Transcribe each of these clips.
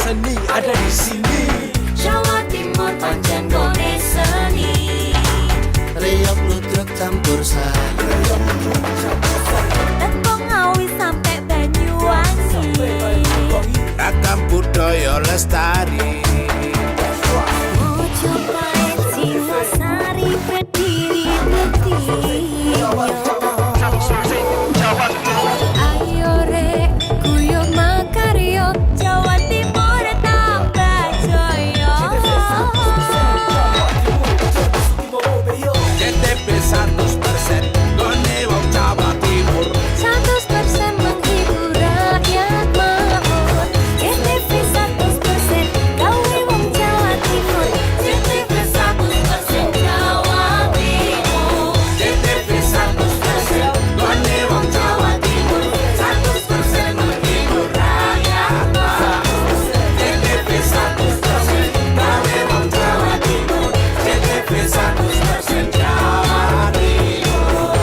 seni ada di sini. Jawa Timur pancen gone seni. Riok ludruk campur sari. Tembung Ngawi sampai Banyuwangi. Ragam budaya lestari. Mojopahit Singosari berdiri berdiri. Ayo rek guyub makaryo Jawa Timur tambah jaya. KTP 100% gone wong Jawa Timur. 100% menghibur rakyat makmur. KTP 100% gawe wong Jawa Timur. KTP 100% Jawa Timur. KTP 100% gone wong Jawa Timur. 100% menghibur rakyat makmur. KTP 100% gawe wong Jawa Timur. KTP 100% Jawa Timur.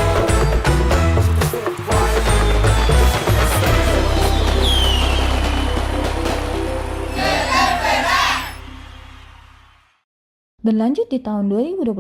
Berlanjut di tahun 2025,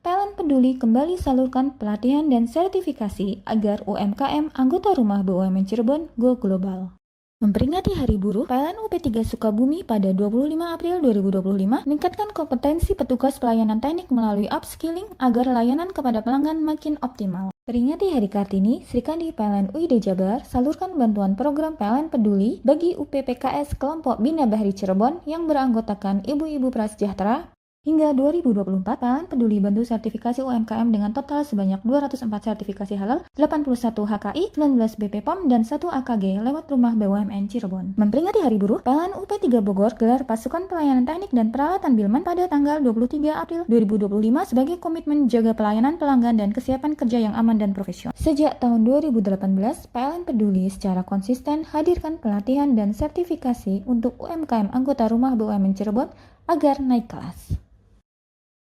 PLN Peduli kembali salurkan pelatihan dan sertifikasi agar UMKM anggota rumah BUMN Cirebon go global. Memperingati Hari Buruh, PLN UP3 Sukabumi pada 25 April 2025 meningkatkan kompetensi petugas pelayanan teknik melalui upskilling agar layanan kepada pelanggan makin optimal. Peringati Hari Kartini, Srikandi PLN UID Jabar salurkan bantuan program PLN Peduli bagi UPPKS kelompok Bina Bahri Cirebon yang beranggotakan ibu-ibu prasejahtera. Hingga 2024, PLN Peduli bantu sertifikasi UMKM dengan total sebanyak 204 sertifikasi halal, 81 HKI, 19 BPOM, dan 1 AKG lewat rumah BUMN Cirebon. Memperingati Hari Buruh, PLN UP3 Bogor gelar pasukan pelayanan teknik dan peralatan Bilman pada tanggal 23 April 2025 sebagai komitmen jaga pelayanan pelanggan dan kesiapan kerja yang aman dan profesional. Sejak tahun 2018, PLN Peduli secara konsisten hadirkan pelatihan dan sertifikasi untuk UMKM anggota rumah BUMN Cirebon agar naik kelas.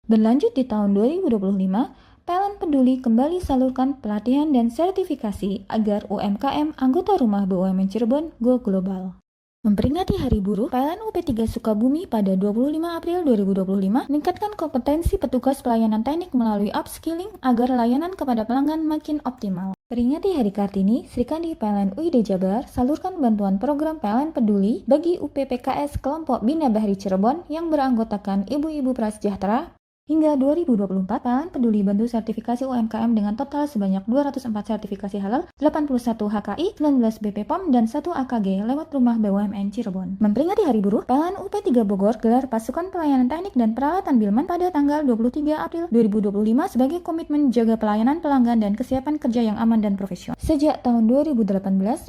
Berlanjut di tahun 2025, PLN Peduli kembali salurkan pelatihan dan sertifikasi agar UMKM anggota rumah BUMN Cirebon go global. Memperingati Hari Buruh, PLN UP3 Sukabumi pada 25 April 2025 meningkatkan kompetensi petugas pelayanan teknik melalui upskilling agar layanan kepada pelanggan makin optimal. Peringati Hari Kartini, Srikandi PLN UID Jabar salurkan bantuan program PLN Peduli bagi UPPKS kelompok Bina Bahri Cirebon yang beranggotakan ibu-ibu prasejahtera. Hingga 2024, PLN Peduli bantu sertifikasi UMKM dengan total sebanyak 204 sertifikasi halal, 81 HKI, 19 BPOM, dan 1 AKG lewat rumah BUMN Cirebon. Memperingati Hari Buruh, PLN UP3 Bogor gelar pasukan pelayanan teknik dan peralatan Bilman pada tanggal 23 April 2025 sebagai komitmen jaga pelayanan pelanggan dan kesiapan kerja yang aman dan profesional. Sejak tahun 2018,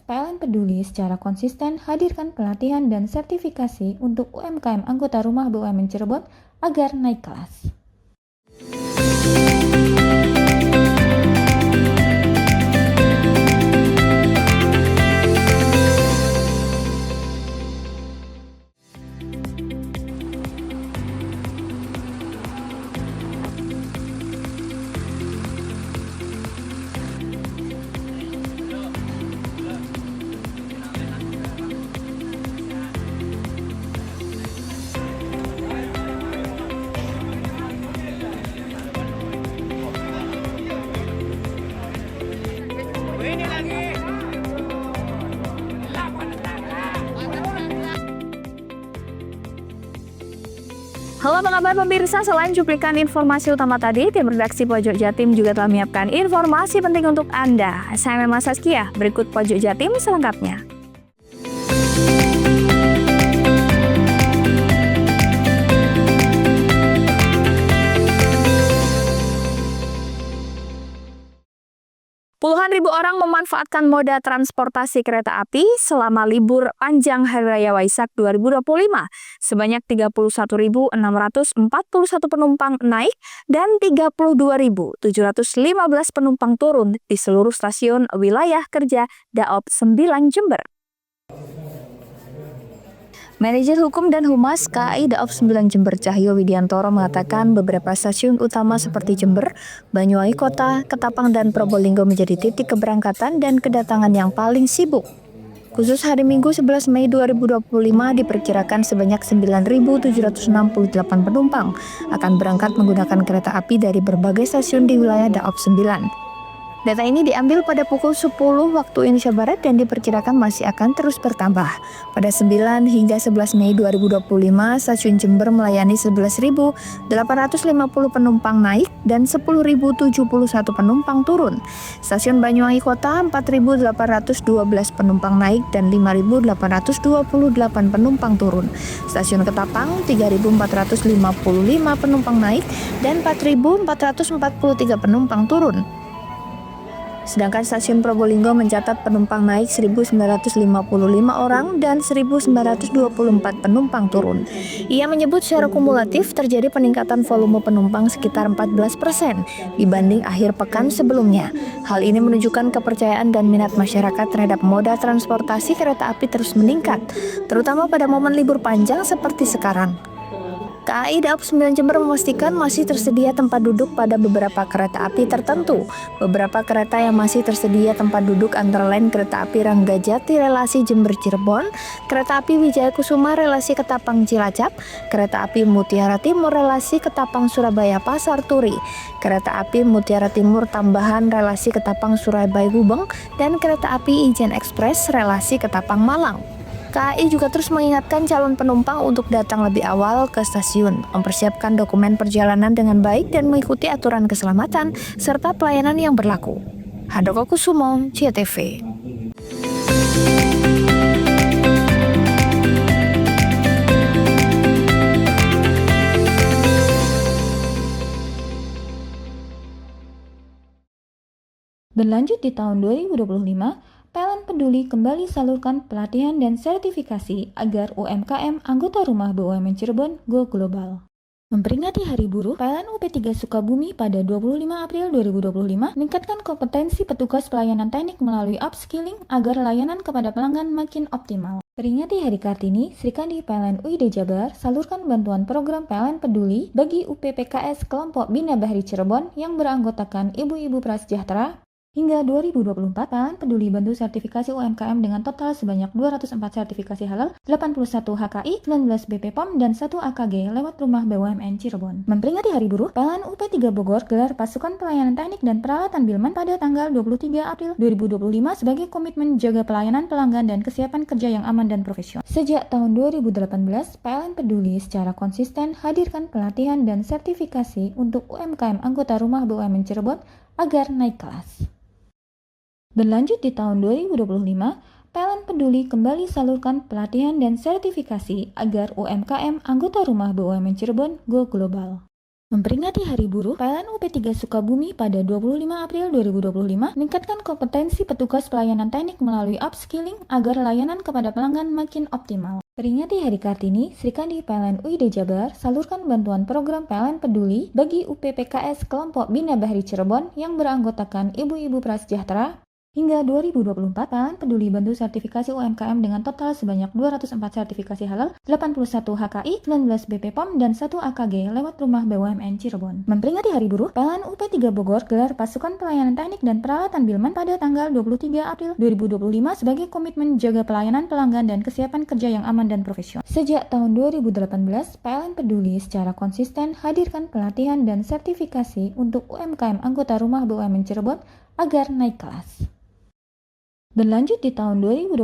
PLN Peduli secara konsisten hadirkan pelatihan dan sertifikasi untuk UMKM anggota rumah BUMN Cirebon agar naik kelas. Halo apa kabar pemirsa, selain cuplikan informasi utama tadi, tim redaksi Pojok Jatim juga telah menyiapkan informasi penting untuk Anda. Saya Mema Saskia, berikut Pojok Jatim selengkapnya. Puluhan ribu orang memanfaatkan moda transportasi kereta api selama libur panjang Hari Raya Waisak 2025. Sebanyak 31.641 penumpang naik dan 32.715 penumpang turun di seluruh stasiun wilayah kerja Daop 9 Jember. Manajer Hukum dan Humas KAI Daop 9 Jember Cahyo Widiantoro mengatakan beberapa stasiun utama seperti Jember, Banyuwangi Kota, Ketapang, dan Probolinggo menjadi titik keberangkatan dan kedatangan yang paling sibuk. Khusus hari Minggu 11 Mei 2025 diperkirakan sebanyak 9.768 penumpang akan berangkat menggunakan kereta api dari berbagai stasiun di wilayah Daob 9. Data ini diambil pada pukul 10 waktu Indonesia Barat dan diperkirakan masih akan terus bertambah. Pada 9 hingga 11 Mei 2025, stasiun Jember melayani 11.850 penumpang naik dan 10.071 penumpang turun. Stasiun Banyuwangi Kota 4.812 penumpang naik dan 5.828 penumpang turun. Stasiun Ketapang 3.455 penumpang naik dan 4.443 penumpang turun. Sedangkan stasiun Probolinggo mencatat penumpang naik 1.955 orang dan 1.924 penumpang turun. Ia menyebut secara kumulatif terjadi peningkatan volume penumpang sekitar 14% dibanding akhir pekan sebelumnya. Hal ini menunjukkan kepercayaan dan minat masyarakat terhadap moda transportasi kereta api terus meningkat, terutama pada momen libur panjang seperti sekarang. KAI Daob 9 Jember memastikan masih tersedia tempat duduk pada beberapa kereta api tertentu. Beberapa kereta yang masih tersedia tempat duduk antara lain kereta api Ranggajati relasi Jember Cirebon, kereta api Wijaya Kusuma relasi Ketapang Cilacap, kereta api Mutiara Timur relasi Ketapang Surabaya Pasar Turi, kereta api Mutiara Timur tambahan relasi Ketapang Surabaya Gubeng, dan kereta api Ijen Express relasi Ketapang Malang. KAI juga terus mengingatkan calon penumpang untuk datang lebih awal ke stasiun, mempersiapkan dokumen perjalanan dengan baik dan mengikuti aturan keselamatan serta pelayanan yang berlaku. Handoko Kusumo, CTV. Berlanjut di tahun 2025, PLN Peduli kembali salurkan pelatihan dan sertifikasi agar UMKM anggota rumah BUMN Cirebon go global. Memperingati Hari Buruh, PLN UP3 Sukabumi pada 25 April 2025 meningkatkan kompetensi petugas pelayanan teknik melalui upskilling agar layanan kepada pelanggan makin optimal. Peringati Hari Kartini, Sri Kandi PLN UID Jabar salurkan bantuan program PLN Peduli bagi UPPKS kelompok Bina Bahri Cirebon yang beranggotakan ibu-ibu prasejahtera. Hingga 2024, PLN Peduli bantu sertifikasi UMKM dengan total sebanyak 204 sertifikasi halal, 81 HKI, 19 BPOM, dan 1 AKG lewat rumah BUMN Cirebon. Memperingati Hari Buruh, PLN UP3 Bogor gelar pasukan pelayanan teknik dan peralatan Bilman pada tanggal 23 April 2025 sebagai komitmen jaga pelayanan pelanggan dan kesiapan kerja yang aman dan profesional. Sejak tahun 2018, PLN Peduli secara konsisten hadirkan pelatihan dan sertifikasi untuk UMKM anggota rumah BUMN Cirebon agar naik kelas. Berlanjut di tahun 2025, PLN Peduli kembali salurkan pelatihan dan sertifikasi agar UMKM anggota rumah BUMN Cirebon go global. Memperingati Hari Buruh, PLN UP3 Sukabumi pada 25 April 2025 meningkatkan kompetensi petugas pelayanan teknik melalui upskilling agar layanan kepada pelanggan makin optimal. Peringati Hari Kartini, Sri Kandi PLN UID Jabar salurkan bantuan program PLN Peduli bagi UPPKS kelompok Bina Bahri Cirebon yang beranggotakan ibu-ibu prasejahtera. Hingga 2024, PLN Peduli bantu sertifikasi UMKM dengan total sebanyak 204 sertifikasi halal, 81 HKI, 19 BPOM, dan 1 AKG lewat rumah BUMN Cirebon. Memperingati Hari Buruh, PLN UP3 Bogor gelar pasukan pelayanan teknik dan peralatan Bilman pada tanggal 23 April 2025 sebagai komitmen jaga pelayanan pelanggan dan kesiapan kerja yang aman dan profesional. Sejak tahun 2018, PLN Peduli secara konsisten hadirkan pelatihan dan sertifikasi untuk UMKM anggota rumah BUMN Cirebon agar naik kelas. Berlanjut di tahun 2025,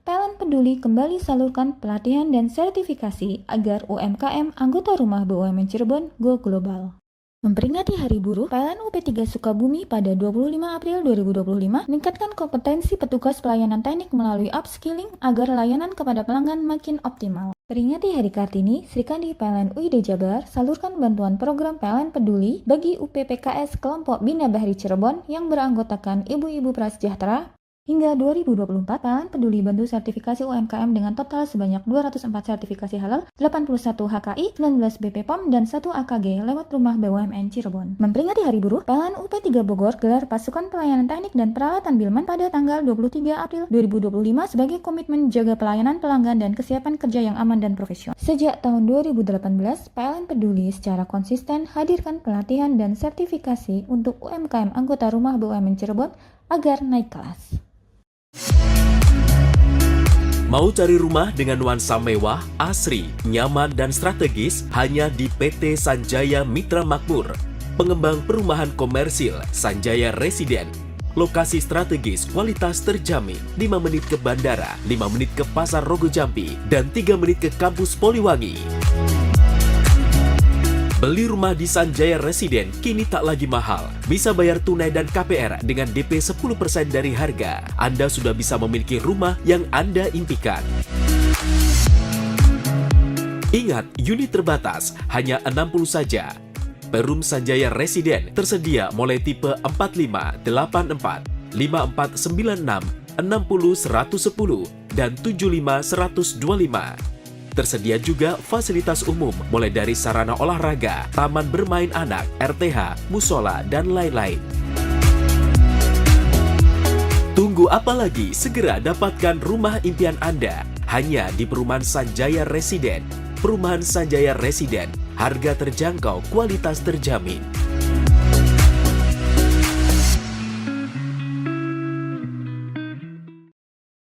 PLN Peduli kembali salurkan pelatihan dan sertifikasi agar UMKM anggota rumah BUMN Cirebon go global. Memperingati Hari Buruh, PLN UP3 Sukabumi pada 25 April 2025 meningkatkan kompetensi petugas pelayanan teknik melalui upskilling agar layanan kepada pelanggan makin optimal. Peringati Hari Kartini, Sri Kandi PLN UID Jabar salurkan bantuan program PLN Peduli bagi UPPKS kelompok Bina Bahri Cirebon yang beranggotakan ibu-ibu prasejahtera. Hingga 2024, PLN Peduli bantu sertifikasi UMKM dengan total sebanyak 204 sertifikasi halal, 81 HKI, 19 BPOM, dan 1 AKG lewat rumah BUMN Cirebon. Memperingati Hari Buruh, PLN UP3 Bogor gelar pasukan pelayanan teknik dan peralatan Bilman pada tanggal 23 April 2025 sebagai komitmen jaga pelayanan pelanggan dan kesiapan kerja yang aman dan profesional. Sejak tahun 2018, PLN Peduli secara konsisten hadirkan pelatihan dan sertifikasi untuk UMKM anggota rumah BUMN Cirebon agar naik kelas. Mau cari rumah dengan nuansa mewah, asri, nyaman, dan strategis hanya di PT Sanjaya Mitra Makmur. Pengembang perumahan komersil Sanjaya Residen. Lokasi strategis, kualitas terjamin. 5 menit ke bandara, 5 menit ke Pasar Rogo Jambi, dan 3 menit ke kampus Poliwangi. Beli rumah di Sanjaya Residen kini tak lagi mahal. Bisa bayar tunai dan KPR dengan DP 10% dari harga. Anda sudah bisa memiliki rumah yang Anda impikan. Ingat, unit terbatas, hanya 60 saja. Perum Sanjaya Residen tersedia mulai tipe 45, 84, 5496, 60 110, dan 75 125. Tersedia juga fasilitas umum mulai dari sarana olahraga, taman bermain anak, RTH, musola, dan lain-lain. Tunggu apa lagi? Segera dapatkan rumah impian Anda hanya di Perumahan Sanjaya Residen. Perumahan Sanjaya Residen, harga terjangkau, kualitas terjamin.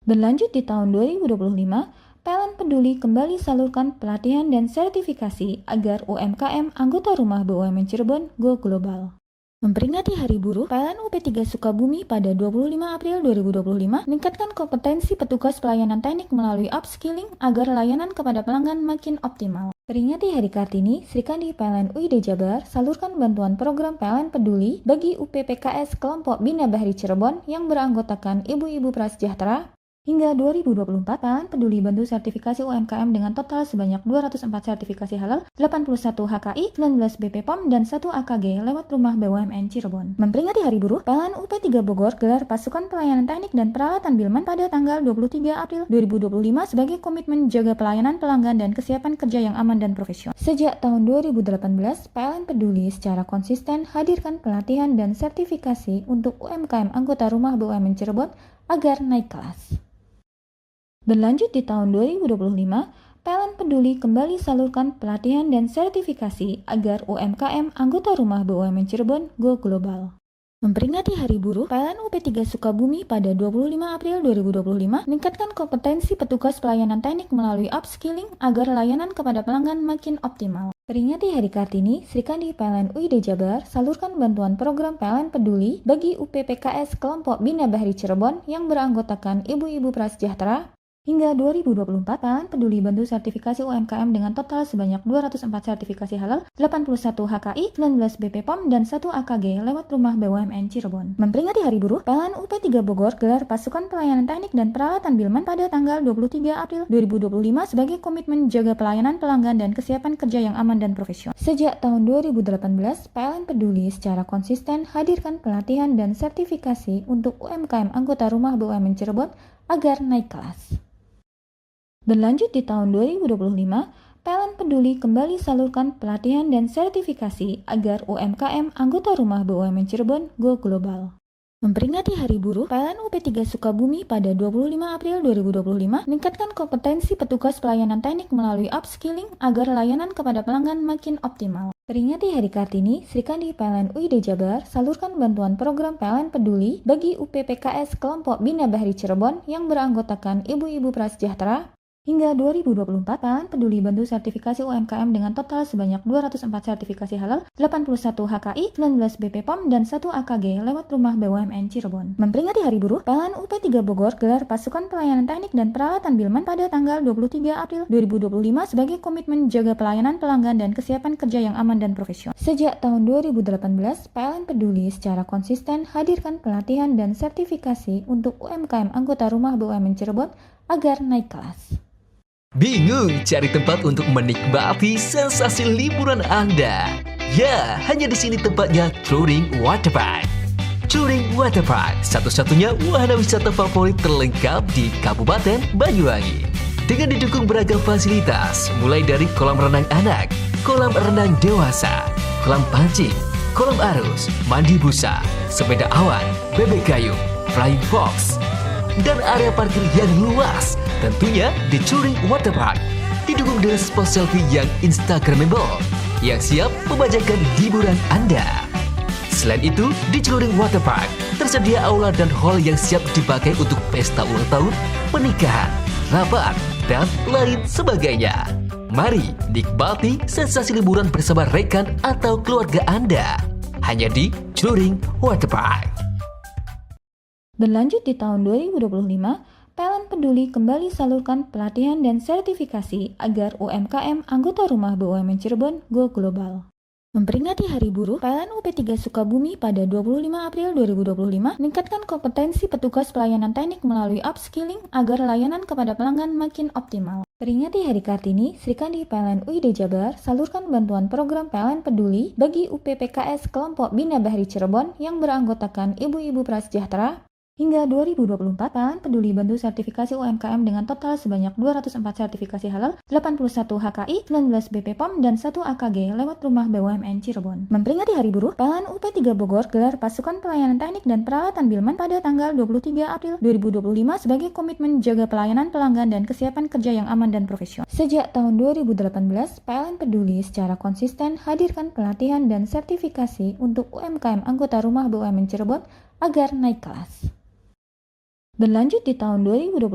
Berlanjut di tahun 2025, PLN Peduli kembali salurkan pelatihan dan sertifikasi agar UMKM anggota rumah BUMN Cirebon go global. Memperingati Hari Buruh, PLN UP3 Sukabumi pada 25 April 2025 meningkatkan kompetensi petugas pelayanan teknik melalui upskilling agar layanan kepada pelanggan makin optimal. Peringati Hari Kartini, Srikandi PLN UID Jabar salurkan bantuan program PLN Peduli bagi UPPKS kelompok Bina Bahri Cirebon yang beranggotakan ibu-ibu prasejahtera. Hingga 2024, PLN Peduli bantu sertifikasi UMKM dengan total sebanyak 204 sertifikasi halal, 81 HKI, 19 BPOM, dan 1 AKG lewat rumah BUMN Cirebon. Memperingati Hari Buruh, PLN UP3 Bogor gelar pasukan pelayanan teknik dan peralatan Bilman pada tanggal 23 April 2025 sebagai komitmen jaga pelayanan pelanggan dan kesiapan kerja yang aman dan profesional. Sejak tahun 2018, PLN Peduli secara konsisten hadirkan pelatihan dan sertifikasi untuk UMKM anggota rumah BUMN Cirebon agar naik kelas. Berlanjut di tahun 2025, PLN Peduli kembali salurkan pelatihan dan sertifikasi agar UMKM anggota rumah BUMN Cirebon go global. Memperingati Hari Buruh, PLN UP3 Sukabumi pada 25 April 2025 meningkatkan kompetensi petugas pelayanan teknik melalui upskilling agar layanan kepada pelanggan makin optimal. Peringati Hari Kartini, Srikandi PLN UID Jabar salurkan bantuan program PLN Peduli bagi UPPKS kelompok Bina Bahri Cirebon yang beranggotakan ibu-ibu prasejahtera. Hingga 2024, PLN Peduli bantu sertifikasi UMKM dengan total sebanyak 204 sertifikasi halal, 81 HKI, 19 BPOM, dan 1 AKG lewat rumah BUMN Cirebon. Memperingati Hari Buruh, PLN UP3 Bogor gelar pasukan pelayanan teknik dan peralatan Bilman pada tanggal 23 April 2025 sebagai komitmen jaga pelayanan pelanggan dan kesiapan kerja yang aman dan profesional. Sejak tahun 2018, PLN Peduli secara konsisten hadirkan pelatihan dan sertifikasi untuk UMKM anggota rumah BUMN Cirebon agar naik kelas. Berlanjut di tahun 2025, PLN Peduli kembali salurkan pelatihan dan sertifikasi agar UMKM anggota rumah BUMN Cirebon go global. Memperingati Hari Buruh, PLN UP3 Sukabumi pada 25 April 2025 meningkatkan kompetensi petugas pelayanan teknik melalui upskilling agar layanan kepada pelanggan makin optimal. Peringati Hari Kartini, Srikandi PLN UID Jabar salurkan bantuan program PLN Peduli bagi UPPKS kelompok Bina Bahri Cirebon yang beranggotakan ibu-ibu prasejahtera. Hingga 2024, PLN Peduli bantu sertifikasi UMKM dengan total sebanyak 204 sertifikasi halal, 81 HKI, 19 BPOM, dan 1 AKG lewat rumah BUMN Cirebon. Memperingati Hari Buruh, PLN UP3 Bogor gelar pasukan pelayanan teknik dan peralatan Bilman pada tanggal 23 April 2025 sebagai komitmen jaga pelayanan pelanggan dan kesiapan kerja yang aman dan profesional. Sejak tahun 2018, PLN Peduli secara konsisten hadirkan pelatihan dan sertifikasi untuk UMKM anggota rumah BUMN Cirebon agar naik kelas. Bingung cari tempat untuk menikmati sensasi liburan Anda? Ya, hanya di sini tempatnya Touring Waterpark. Touring Waterpark, satu-satunya wahana wisata favorit terlengkap di Kabupaten Banyuwangi. Dengan didukung beragam fasilitas, mulai dari kolam renang anak, kolam renang dewasa, kolam pancing, kolam arus, mandi busa, sepeda awan, bebek kayu, flying fox, dan area parkir yang luas. Tentunya di Touring Waterpark didukung dengan spot selfie yang instagramable yang siap membajakan hiburan Anda. Selain itu, di Touring Waterpark tersedia aula dan hall yang siap dipakai untuk pesta ulang tahun, pernikahan, rapat, dan lain sebagainya. Mari nikmati sensasi liburan bersama rekan atau keluarga Anda. Hanya di Touring Waterpark. Berlanjut di tahun 2025, PLN Peduli kembali salurkan pelatihan dan sertifikasi agar UMKM anggota rumah BUMN Cirebon go global. Memperingati Hari Buruh, PLN UP3 Sukabumi pada 25 April 2025 meningkatkan kompetensi petugas pelayanan teknik melalui upskilling agar layanan kepada pelanggan makin optimal. Peringati Hari Kartini, Srikandi PLN UID Jabar salurkan bantuan program PLN Peduli bagi UPPKS kelompok Bina Bahri Cirebon yang beranggotakan ibu-ibu prasejahtera. Hingga 2024, PLN Peduli bantu sertifikasi UMKM dengan total sebanyak 204 sertifikasi halal, 81 HKI, 19 BPOM, dan 1 AKG lewat rumah BUMN Cirebon. Memperingati Hari Buruh, PLN UP3 Bogor gelar pasukan pelayanan teknik dan peralatan Bilman pada tanggal 23 April 2025 sebagai komitmen jaga pelayanan pelanggan dan kesiapan kerja yang aman dan profesional. Sejak tahun 2018, PLN Peduli secara konsisten hadirkan pelatihan dan sertifikasi untuk UMKM anggota rumah BUMN Cirebon agar naik kelas. Berlanjut di tahun 2025,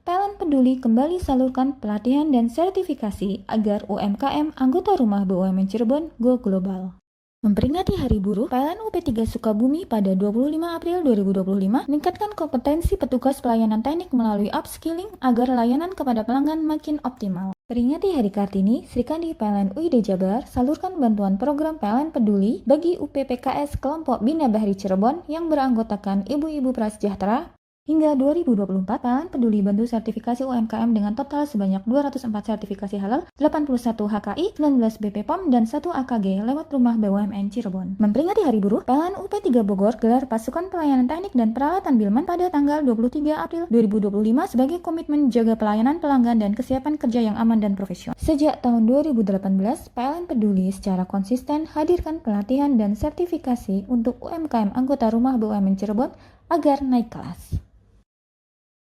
PLN Peduli kembali salurkan pelatihan dan sertifikasi agar UMKM anggota rumah BUMN Cirebon go global. Memperingati Hari Buruh, PLN UP3 Sukabumi pada 25 April 2025 meningkatkan kompetensi petugas pelayanan teknik melalui upskilling agar layanan kepada pelanggan makin optimal. Peringati Hari Kartini, Srikandi PLN UID Jabar salurkan bantuan program PLN Peduli bagi UPPKS kelompok Bina Bahri Cirebon yang beranggotakan ibu-ibu prasejahtera. Hingga 2024, PLN Peduli bantu sertifikasi UMKM dengan total sebanyak 204 sertifikasi halal, 81 HKI, 19 BPOM, dan 1 AKG lewat rumah BUMN Cirebon. Memperingati Hari Buruh, PLN UP3 Bogor gelar pasukan pelayanan teknik dan peralatan Bilman pada tanggal 23 April 2025 sebagai komitmen jaga pelayanan pelanggan dan kesiapan kerja yang aman dan profesional. Sejak tahun 2018, PLN Peduli secara konsisten hadirkan pelatihan dan sertifikasi untuk UMKM anggota rumah BUMN Cirebon agar naik kelas.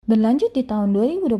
Berlanjut di tahun 2025,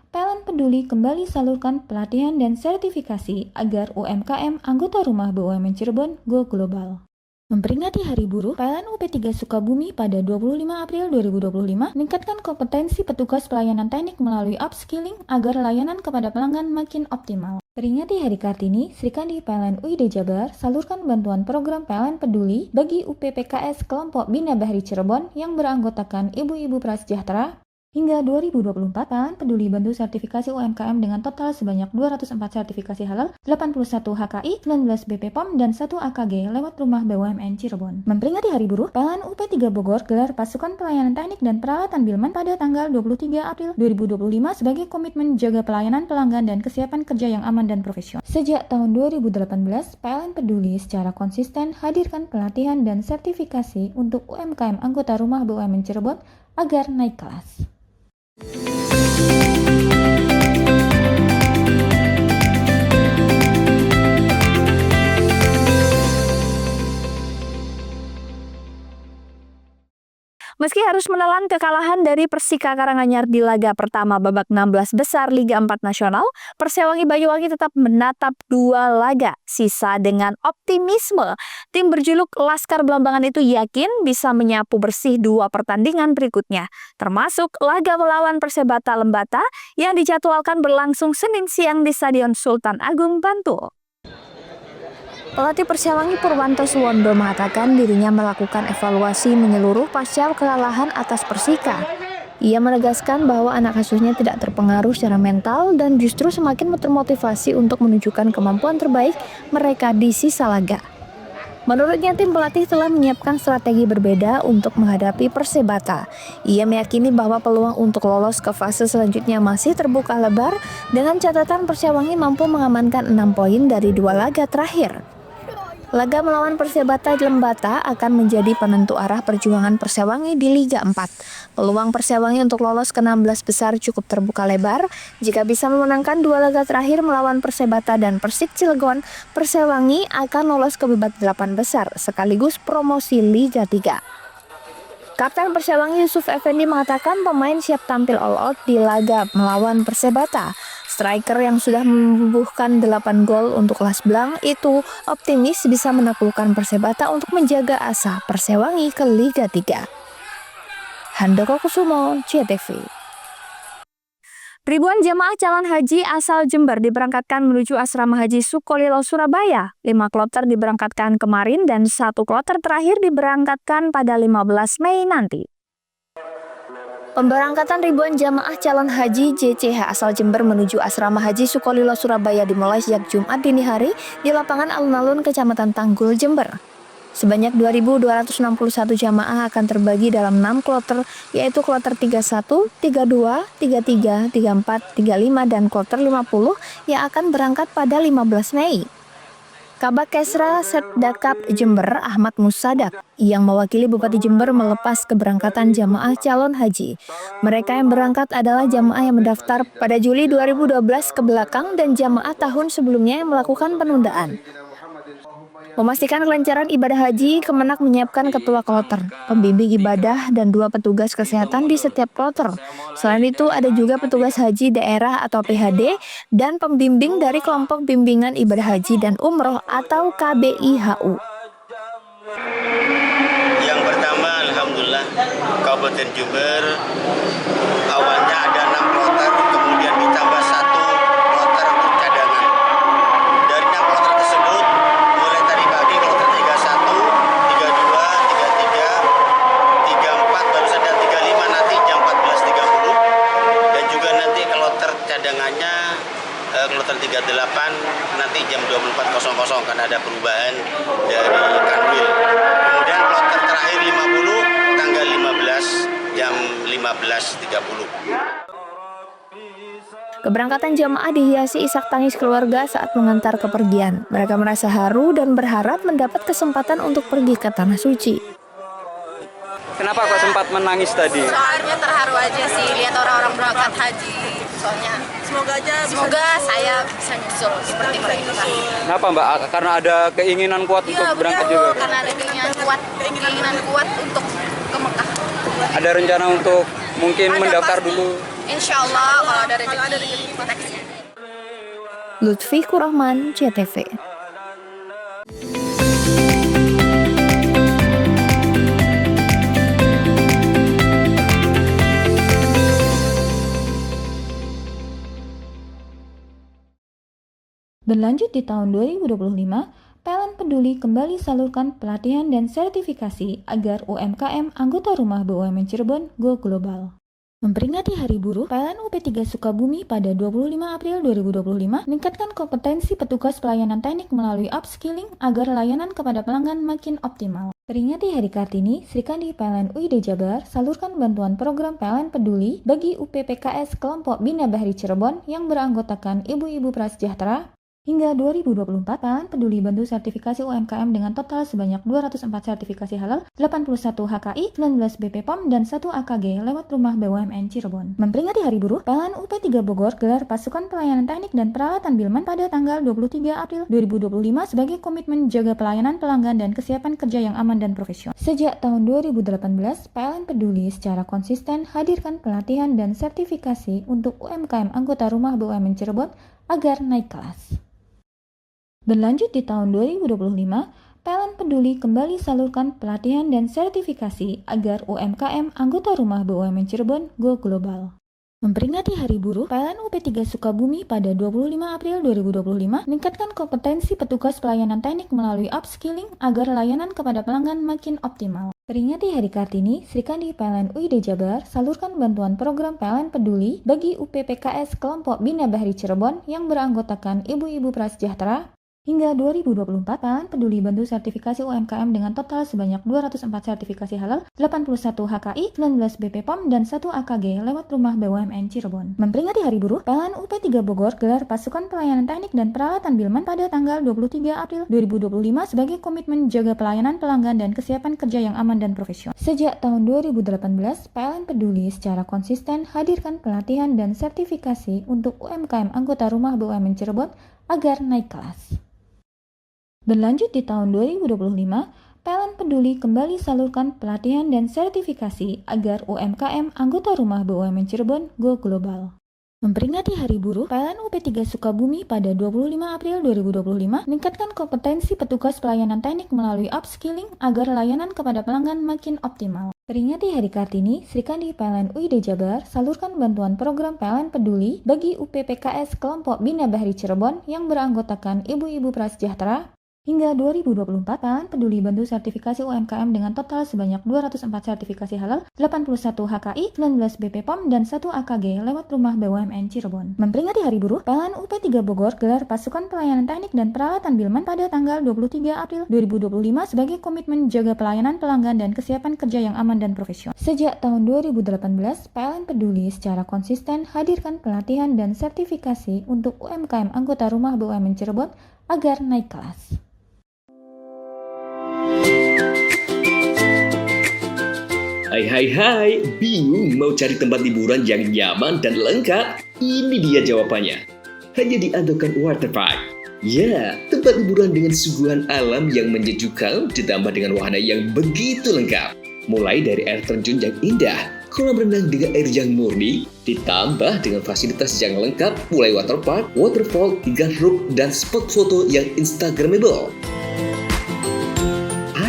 PLN Peduli kembali salurkan pelatihan dan sertifikasi agar UMKM anggota rumah BUMN Cirebon go global. Memperingati Hari Buruh, PLN UP3 Sukabumi pada 25 April 2025 meningkatkan kompetensi petugas pelayanan teknik melalui upskilling agar layanan kepada pelanggan makin optimal. Peringati Hari Kartini, Srikandi PLN UID Jabar salurkan bantuan program PLN Peduli bagi UPPKS kelompok Bina Bahri Cirebon yang beranggotakan ibu-ibu prasejahtera. Hingga 2024, PLN Peduli bantu sertifikasi UMKM dengan total sebanyak 204 sertifikasi halal, 81 HKI, 19 BPOM, dan 1 AKG lewat rumah BUMN Cirebon. Memperingati Hari Buruh, PLN UP3 Bogor gelar pasukan pelayanan teknik dan peralatan Bilman pada tanggal 23 April 2025 sebagai komitmen jaga pelayanan pelanggan dan kesiapan kerja yang aman dan profesional. Sejak tahun 2018, PLN Peduli secara konsisten hadirkan pelatihan dan sertifikasi untuk UMKM anggota rumah BUMN Cirebon agar naik kelas. Meski harus menelan kekalahan dari Persika Karanganyar di laga pertama babak 16 besar Liga 4 Nasional, Persewangi Banyuwangi tetap menatap 2 laga sisa dengan optimisme. Tim berjuluk Laskar Belambangan itu yakin bisa menyapu bersih 2 pertandingan berikutnya, termasuk laga melawan Persebata Lembata yang dijadwalkan berlangsung Senin siang di Stadion Sultan Agung, Bantul. Pelatih Persewangi Purwanto Suwondo mengatakan dirinya melakukan evaluasi menyeluruh pasca kekalahan atas Persika. Ia menegaskan bahwa anak asuhnya tidak terpengaruh secara mental dan justru semakin termotivasi untuk menunjukkan kemampuan terbaik mereka di sisa laga. Menurutnya, tim pelatih telah menyiapkan strategi berbeda untuk menghadapi Persebata. Ia meyakini bahwa peluang untuk lolos ke fase selanjutnya masih terbuka lebar dengan catatan Persewangi mampu mengamankan 6 poin dari 2 laga terakhir. Laga melawan Persebata Lembata akan menjadi penentu arah perjuangan Persewangi di Liga 4. Peluang Persewangi untuk lolos ke 16 besar cukup terbuka lebar. Jika bisa memenangkan 2 laga terakhir melawan Persebata dan Persik Cilegon, Persewangi akan lolos ke babak 8 besar sekaligus promosi Liga 3. Kapten Persewangi Yusuf Effendi mengatakan pemain siap tampil all out di laga melawan Persebata. Striker yang sudah membubuhkan 8 gol untuk Las Blanc itu optimis bisa menaklukkan Persebata untuk menjaga asa Persewangi ke Liga 3. Handoko Kusumo, JTV. Ribuan jamaah calon haji asal Jember diberangkatkan menuju Asrama Haji Sukolilo, Surabaya. 5 kloter diberangkatkan kemarin dan 1 kloter terakhir diberangkatkan pada 15 Mei nanti. Pemberangkatan ribuan jamaah calon haji JCH asal Jember menuju Asrama Haji Sukolilo, Surabaya dimulai sejak Jumat dini hari di lapangan Alun-Alun, Kecamatan Tanggul, Jember. Sebanyak 2.261 jamaah akan terbagi dalam 6 kloter, yaitu kloter 31, 32, 33, 34, 35, dan kloter 50 yang akan berangkat pada 15 Mei. Kabak Kesra Setdakap Jember Ahmad Musadak yang mewakili Bupati Jember melepas keberangkatan jamaah calon haji. Mereka yang berangkat adalah jamaah yang mendaftar pada Juli 2012 ke belakang dan jamaah tahun sebelumnya yang melakukan penundaan. Memastikan kelancaran ibadah haji, Kemenak menyiapkan ketua kloter, pembimbing ibadah, dan 2 petugas kesehatan di setiap kloter. Selain itu, ada juga petugas haji daerah atau PHD dan pembimbing dari kelompok bimbingan ibadah haji dan umroh atau KBIHU. Yang pertama, alhamdulillah, Kabupaten Jember awalnya ada 6 kloter, kemudian ditambah 1 kloter untuk cadangan. Dari 6 kloter tersebut, mulai tadi pagi kloter 31, 32, 33, 34, baru saja 35 nanti jam 14.30, dan juga nanti kloter cadangannya kloter 38 nanti jam 24.00 karena ada perubahan dari Kanwil. Kemudian kloter terakhir 50 tanggal 15 jam 15.30. Keberangkatan jamaah dihiasi isak tangis keluarga saat mengantar kepergian. Mereka merasa haru dan berharap mendapat kesempatan untuk pergi ke Tanah Suci. Kenapa kok sempat menangis tadi? Soalnya terharu aja sih lihat orang-orang berangkat haji. Soalnya semoga saya bisa nyusul seperti mereka. Kenapa Mbak? Karena ada keinginan kuat untuk berangkat juga? Karena ada keinginan kuat untuk ke Mekah. Ada rencana untuk mungkin mendaftar dulu? Insya Allah kalau ada rezeki koneksi. Lutfi Kurahman, CTV. Berlanjut di tahun 2025, PLN Peduli kembali salurkan pelatihan dan sertifikasi agar UMKM anggota rumah BUMN Cirebon go global. Memperingati Hari Buruh, PLN UP3 Sukabumi pada 25 April 2025 meningkatkan kompetensi petugas pelayanan teknik melalui upskilling agar layanan kepada pelanggan makin optimal. Peringati Hari Kartini, Srikandi PLN UID Jabar salurkan bantuan program PLN Peduli bagi UPPKS kelompok Bina Bahri Cirebon yang beranggotakan ibu-ibu prasejahtera. Hingga 2024, PLN Peduli bantu sertifikasi UMKM dengan total sebanyak 204 sertifikasi halal, 81 HKI, 19 BPOM, dan 1 AKG lewat rumah BUMN Cirebon. Memperingati Hari Buruh, PLN UP3 Bogor gelar pasukan pelayanan teknik dan peralatan Bilman pada tanggal 23 April 2025 sebagai komitmen jaga pelayanan pelanggan dan kesiapan kerja yang aman dan profesional. Sejak tahun 2018, PLN Peduli secara konsisten hadirkan pelatihan dan sertifikasi untuk UMKM anggota rumah BUMN Cirebon agar naik kelas. Berlanjut di tahun 2025, PLN Peduli kembali salurkan pelatihan dan sertifikasi agar UMKM anggota rumah BUMN Cirebon go global. Memperingati Hari Buruh, PLN UP3 Sukabumi pada 25 April 2025 meningkatkan kompetensi petugas pelayanan teknik melalui upskilling agar layanan kepada pelanggan makin optimal. Peringati Hari Kartini, Srikandi PLN UID Jabar salurkan bantuan program PLN Peduli bagi UPPKS kelompok Bina Bahri Cirebon yang beranggotakan ibu-ibu prasejahtera. Hingga 2024, PLN Peduli bantu sertifikasi UMKM dengan total sebanyak 204 sertifikasi halal, 81 HKI, 19 BPOM, dan 1 AKG lewat rumah BUMN Cirebon. Memperingati Hari Buruh, PLN UP3 Bogor gelar pasukan pelayanan teknik dan peralatan Bilman pada tanggal 23 April 2025 sebagai komitmen jaga pelayanan pelanggan dan kesiapan kerja yang aman dan profesional. Sejak tahun 2018, PLN Peduli secara konsisten hadirkan pelatihan dan sertifikasi untuk UMKM anggota rumah BUMN Cirebon agar naik kelas. Berlanjut di tahun 2025, PLN Peduli kembali salurkan pelatihan dan sertifikasi agar UMKM anggota rumah BUMN Cirebon go global. Memperingati Hari Buruh, PLN UP3 Sukabumi pada 25 April 2025 meningkatkan kompetensi petugas pelayanan teknik melalui upskilling agar layanan kepada pelanggan makin optimal. Peringati Hari Kartini, Sri Kandi PLN UID Jabar salurkan bantuan program PLN Peduli bagi UPPKS kelompok Bina Bahri Cirebon yang beranggotakan ibu-ibu prasejahtera. Hingga 2024, PLN Peduli bantu sertifikasi UMKM dengan total sebanyak 204 sertifikasi halal, 81 HKI, 19 BPOM, dan 1 AKG lewat Rumah BUMN Cirebon. Memperingati Hari Buruh, PLN UP3 Bogor gelar pasukan pelayanan teknik dan peralatan Bilman pada tanggal 23 April 2025 sebagai komitmen jaga pelayanan pelanggan dan kesiapan kerja yang aman dan profesional. Sejak tahun 2018, PLN Peduli secara konsisten hadirkan pelatihan dan sertifikasi untuk UMKM anggota Rumah BUMN Cirebon agar naik kelas. Hai, bingung mau cari tempat liburan yang nyaman dan lengkap? Ini dia jawabannya. Hanya di Andokan Waterpark. Ya, tempat liburan dengan suguhan alam yang menyejukkan ditambah dengan wahana yang begitu lengkap. Mulai dari air terjun yang indah, kolam renang dengan air yang murni, ditambah dengan fasilitas yang lengkap mulai waterpark, waterfall, hingga roof dan spot foto yang instagramable.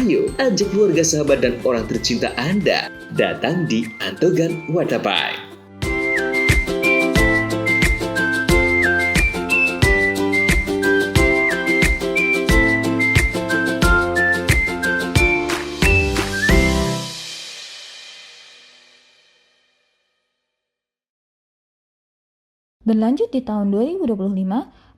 Ayo, ajak keluarga, sahabat, dan orang tercinta Anda datang di Andokan Waterpark. Berlanjut di tahun 2025,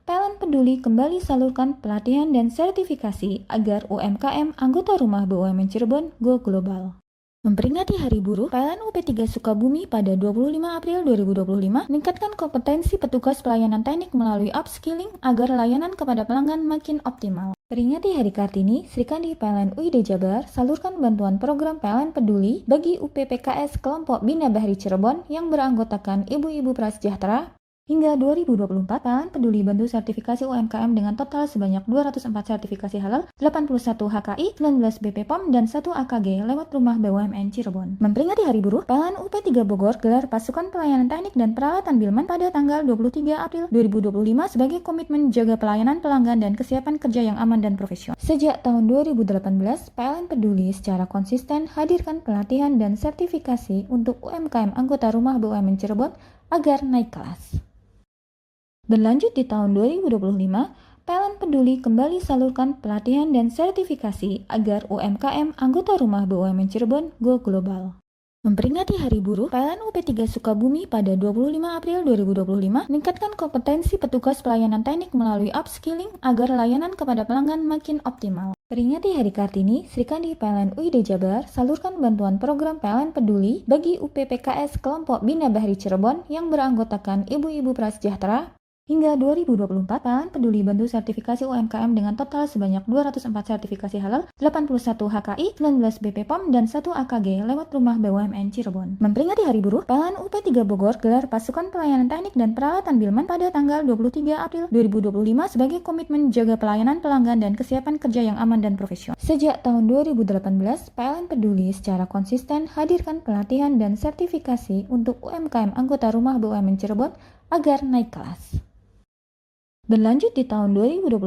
PLN Peduli kembali salurkan pelatihan dan sertifikasi agar UMKM anggota Rumah BUMN Cirebon go global. Memperingati Hari Buruh, PLN UP3 Sukabumi pada 25 April 2025 meningkatkan kompetensi petugas pelayanan teknik melalui upskilling agar layanan kepada pelanggan makin optimal. Peringati Hari Kartini, Sri Kandi PLN UID Jabar salurkan bantuan program PLN Peduli bagi UPPKS kelompok Bina Bahri Cirebon yang beranggotakan ibu-ibu prasejahtera. Hingga 2024, PLN Peduli bantu sertifikasi UMKM dengan total sebanyak 204 sertifikasi halal, 81 HKI, 19 BPOM, dan 1 AKG lewat Rumah BUMN Cirebon. Memperingati Hari Buruh, PLN UP3 Bogor gelar pasukan pelayanan teknik dan peralatan Bilman pada tanggal 23 April 2025 sebagai komitmen jaga pelayanan pelanggan dan kesiapan kerja yang aman dan profesional. Sejak tahun 2018, PLN Peduli secara konsisten hadirkan pelatihan dan sertifikasi untuk UMKM anggota Rumah BUMN Cirebon agar naik kelas. Berlanjut di tahun 2025, PLN Peduli kembali salurkan pelatihan dan sertifikasi agar UMKM anggota Rumah BUMN Cirebon go global. Memperingati Hari Buruh, PLN UP3 Sukabumi pada 25 April 2025 meningkatkan kompetensi petugas pelayanan teknik melalui upskilling agar layanan kepada pelanggan makin optimal. Peringati Hari Kartini, Sri Kandi PLN UID Jabar salurkan bantuan program PLN Peduli bagi UPPKS kelompok Bina Bahri Cirebon yang beranggotakan ibu-ibu prasejahtera. Hingga 2024, PLN Peduli bantu sertifikasi UMKM dengan total sebanyak 204 sertifikasi halal, 81 HKI, 19 BPOM, dan 1 AKG lewat Rumah BUMN Cirebon. Memperingati Hari Buruh, PLN UP3 Bogor gelar pasukan pelayanan teknik dan peralatan Bilman pada tanggal 23 April 2025 sebagai komitmen jaga pelayanan pelanggan dan kesiapan kerja yang aman dan profesional. Sejak tahun 2018, PLN Peduli secara konsisten hadirkan pelatihan dan sertifikasi untuk UMKM anggota Rumah BUMN Cirebon agar naik kelas. Berlanjut di tahun 2025,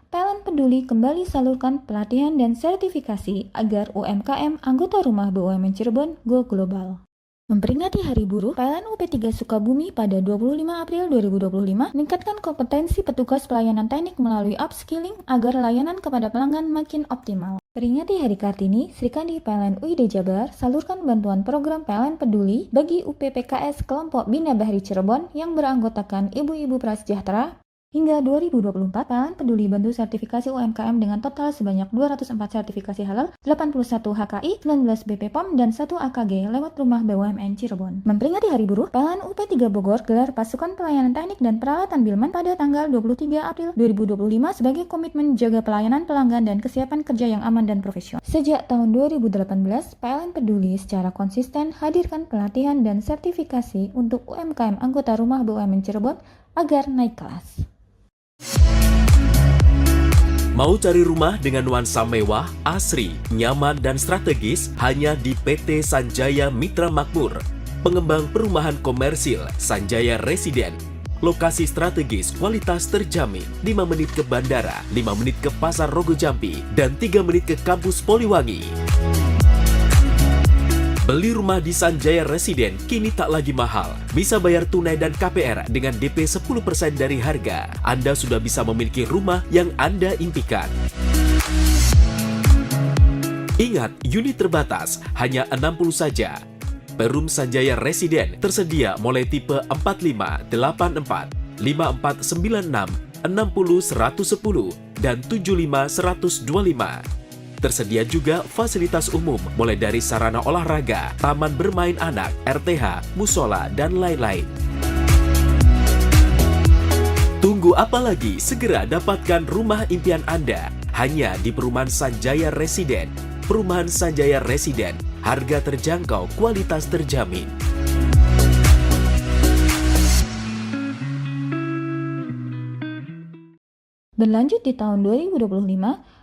PLN Peduli kembali salurkan pelatihan dan sertifikasi agar UMKM anggota Rumah BUMN Cirebon go global. Memperingati Hari Buruh, PLN UP3 Sukabumi pada 25 April 2025 meningkatkan kompetensi petugas pelayanan teknik melalui upskilling agar layanan kepada pelanggan makin optimal. Peringati Hari Kartini, Sri Kandi PLN UID Jabar salurkan bantuan program PLN Peduli bagi UPPKS kelompok Bina Bahri Cirebon yang beranggotakan ibu-ibu prasejahtera. Hingga 2024, PLN Peduli bantu sertifikasi UMKM dengan total sebanyak 204 sertifikasi halal, 81 HKI, 19 BPOM, dan 1 AKG lewat Rumah BUMN Cirebon. Memperingati Hari Buruh, PLN UP3 Bogor gelar pasukan pelayanan teknik dan peralatan Bilman pada tanggal 23 April 2025 sebagai komitmen jaga pelayanan pelanggan dan kesiapan kerja yang aman dan profesional. Sejak tahun 2018, PLN Peduli secara konsisten hadirkan pelatihan dan sertifikasi untuk UMKM anggota Rumah BUMN Cirebon agar naik kelas. Mau cari rumah dengan nuansa mewah, asri, nyaman, dan strategis hanya di PT Sanjaya Mitra Makmur. Pengembang perumahan komersil Sanjaya Residen. Lokasi strategis, kualitas terjamin. 5 menit ke bandara, 5 menit ke Pasar Rogo Jampi, dan 3 menit ke kampus Poliwangi. Beli rumah di Sanjaya Residen kini tak lagi mahal. Bisa bayar tunai dan KPR dengan DP 10% dari harga. Anda sudah bisa memiliki rumah yang Anda impikan. Ingat, unit terbatas, hanya 60 saja. Perum Sanjaya Residen tersedia mulai tipe 45, 84, 5496, 60 110, dan 75 125. Tersedia juga fasilitas umum mulai dari sarana olahraga, taman bermain anak, RTH, musola, dan lain-lain. Tunggu apa lagi? Segera dapatkan rumah impian Anda hanya di Perumahan Sanjaya Residen. Perumahan Sanjaya Residen, harga terjangkau, kualitas terjamin. Berlanjut di tahun 2025,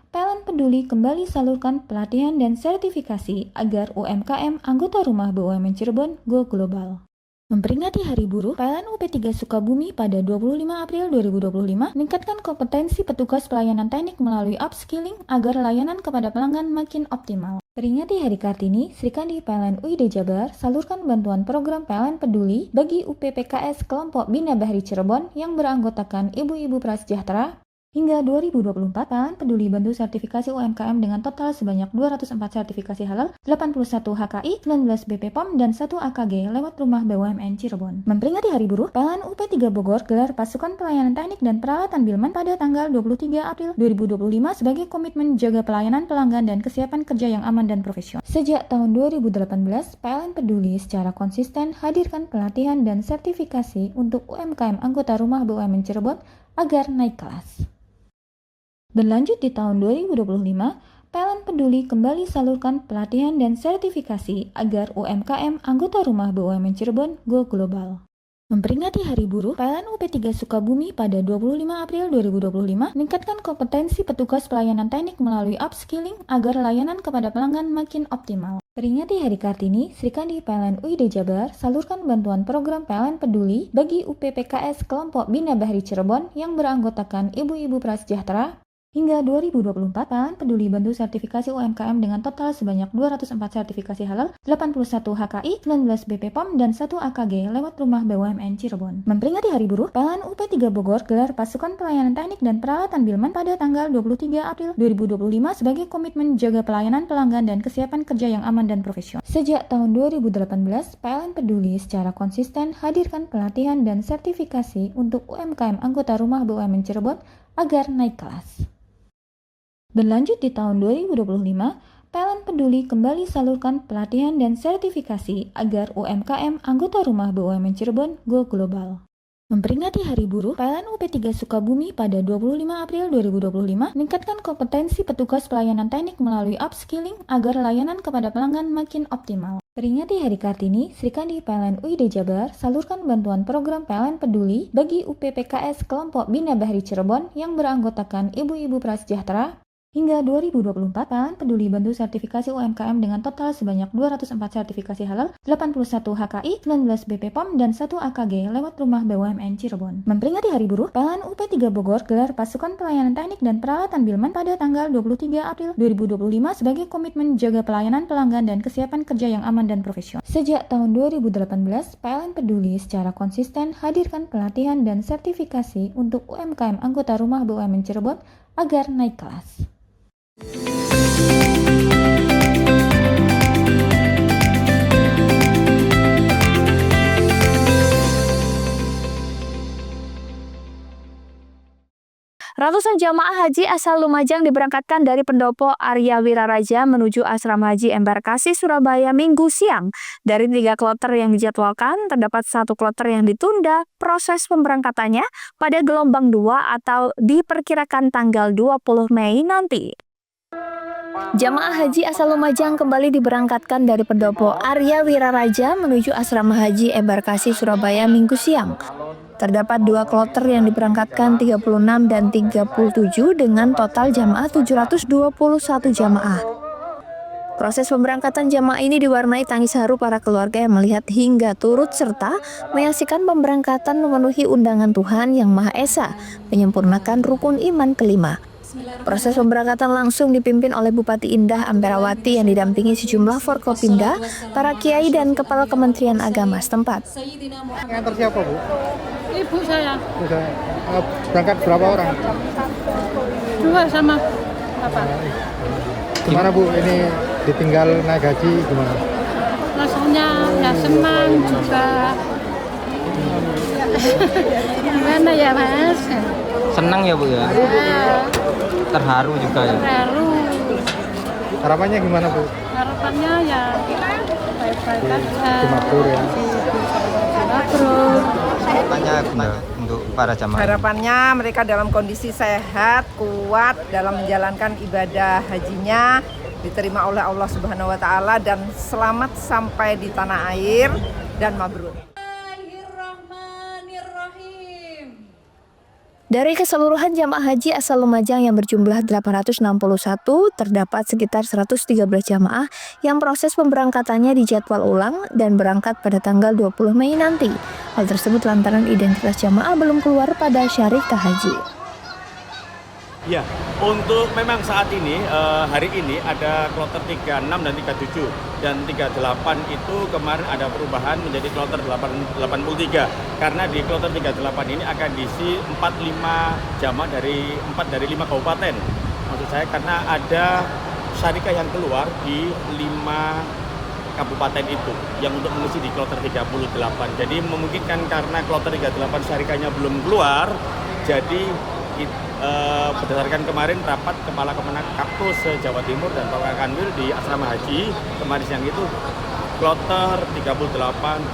PLN Peduli kembali salurkan pelatihan dan sertifikasi agar UMKM anggota rumah BUMN Cirebon go global. Memperingati Hari Buruh, PLN UP3 Sukabumi pada 25 April 2025 meningkatkan kompetensi petugas pelayanan teknik melalui upskilling agar layanan kepada pelanggan makin optimal. Peringati Hari Kartini, Sri Kandi PLN UID Jabar salurkan bantuan program PLN Peduli bagi UPPKS kelompok Bina Bahri Cirebon yang beranggotakan ibu-ibu prasejahtera. Hingga 2024, PLN Peduli bantu sertifikasi UMKM dengan total sebanyak 204 sertifikasi halal, 81 HKI, 19 BPOM, dan 1 AKG lewat rumah BUMN Cirebon. Memperingati Hari Buruh, PLN UP3 Bogor gelar pasukan pelayanan teknik dan peralatan Bilman pada tanggal 23 April 2025 sebagai komitmen jaga pelayanan pelanggan dan kesiapan kerja yang aman dan profesional. Sejak tahun 2018, PLN Peduli secara konsisten hadirkan pelatihan dan sertifikasi untuk UMKM anggota rumah BUMN Cirebon agar naik kelas. Berlanjut di tahun 2025, PLN Peduli kembali salurkan pelatihan dan sertifikasi agar UMKM anggota rumah BUMN Cirebon go global. Memperingati Hari Buruh, PLN UP3 Sukabumi pada 25 April 2025 meningkatkan kompetensi petugas pelayanan teknik melalui upskilling agar layanan kepada pelanggan makin optimal. Peringati Hari Kartini, Sri Kandi PLN UID Jabar salurkan bantuan program PLN Peduli bagi UPPKS kelompok Bina Bahri Cirebon yang beranggotakan ibu-ibu prasejahtera. Hingga 2024, PLN Peduli bantu sertifikasi UMKM dengan total sebanyak 204 sertifikasi halal, 81 HKI, 19 BPOM, dan 1 AKG lewat rumah BUMN Cirebon. Memperingati Hari Buruh, PLN UP3 Bogor gelar pasukan pelayanan teknik dan peralatan Bilman pada tanggal 23 April 2025 sebagai komitmen jaga pelayanan pelanggan dan kesiapan kerja yang aman dan profesional. Sejak tahun 2018, PLN Peduli secara konsisten hadirkan pelatihan dan sertifikasi untuk UMKM anggota rumah BUMN Cirebon agar naik kelas. Berlanjut di tahun 2025, PLN Peduli kembali salurkan pelatihan dan sertifikasi agar UMKM anggota rumah BUMN Cirebon go global. Memperingati Hari Buruh, PLN UP3 Sukabumi pada 25 April 2025 meningkatkan kompetensi petugas pelayanan teknik melalui upskilling agar layanan kepada pelanggan makin optimal. Peringati Hari Kartini, Sri Kandi PLN UID Jabar salurkan bantuan program PLN Peduli bagi UPPKS kelompok Bina Bahri Cirebon yang beranggotakan ibu-ibu prasejahtera. Hingga 2024, PLN Peduli bantu sertifikasi UMKM dengan total sebanyak 204 sertifikasi halal, 81 HKI, 19 BPOM, dan 1 AKG lewat rumah BUMN Cirebon. Memperingati Hari Buruh, PLN UP3 Bogor gelar pasukan pelayanan teknik dan peralatan Bilman pada tanggal 23 April 2025 sebagai komitmen jaga pelayanan pelanggan dan kesiapan kerja yang aman dan profesional. Sejak tahun 2018, PLN Peduli secara konsisten hadirkan pelatihan dan sertifikasi untuk UMKM anggota rumah BUMN Cirebon agar naik kelas. Ratusan jamaah haji asal Lumajang diberangkatkan dari Pendopo Arya Wiraraja menuju Asrama Haji Embarkasi Surabaya Minggu siang. Dari 3 kloter yang dijadwalkan, terdapat 1 kloter yang ditunda proses pemberangkatannya pada gelombang 2 atau diperkirakan tanggal 20 Mei nanti. Jamaah haji asal Lumajang kembali diberangkatkan dari Pendopo Arya Wiraraja menuju Asrama Haji Embarkasi Surabaya Minggu siang. Terdapat 2 kloter yang diberangkatkan 36 dan 37 dengan total jamaah 721 jamaah. Proses pemberangkatan jamaah ini diwarnai tangis haru para keluarga yang melihat hingga turut serta menyaksikan pemberangkatan memenuhi undangan Tuhan Yang Maha Esa, menyempurnakan rukun iman kelima. Proses pemberangkatan langsung dipimpin oleh Bupati Indah Amperawati yang didampingi sejumlah Forkopimda, para kiai dan kepala Kementerian Agama setempat. Ngantar siapa, Bu? Ibu saya. Berangkat berapa orang? 2 sama Bapak. Gimana, Bu? Ini ditinggal naik haji gimana? Rasanya ya senang juga. Gimana ya, Mas? Senang ya Bu ya? Ya, Terharu juga ya? terharu. Harapannya gimana, Bu? Harapannya ya baik-baik aja. Makmur ya. Makmur. Harapannya untuk para jamaah. Harapannya mereka dalam kondisi sehat, kuat dalam menjalankan ibadah hajinya, diterima oleh Allah Subhanahu wa taala dan selamat sampai di tanah air dan mabrur. Dari keseluruhan jamaah haji asal Lumajang yang berjumlah 861, terdapat sekitar 113 jamaah yang proses pemberangkatannya dijadwal ulang dan berangkat pada tanggal 20 Mei nanti. Hal tersebut lantaran identitas jamaah belum keluar pada syarikat haji. Ya, untuk memang saat ini, hari ini ada kloter 36 dan 37 dan 38 itu kemarin ada perubahan menjadi kloter 83 karena di kloter 38 ini akan diisi 45 jamaah dari 4 dari 5 kabupaten. Maksud saya karena ada syarikat yang keluar di 5 kabupaten itu yang untuk mengisi di kloter 38. Jadi memungkinkan karena kloter 38 syarikatnya belum keluar, jadi berdasarkan kemarin rapat Kepala Kemenak Kapus Jawa Timur dan Pak Kanwil di Asrama Haji kemarin siang itu kloter 38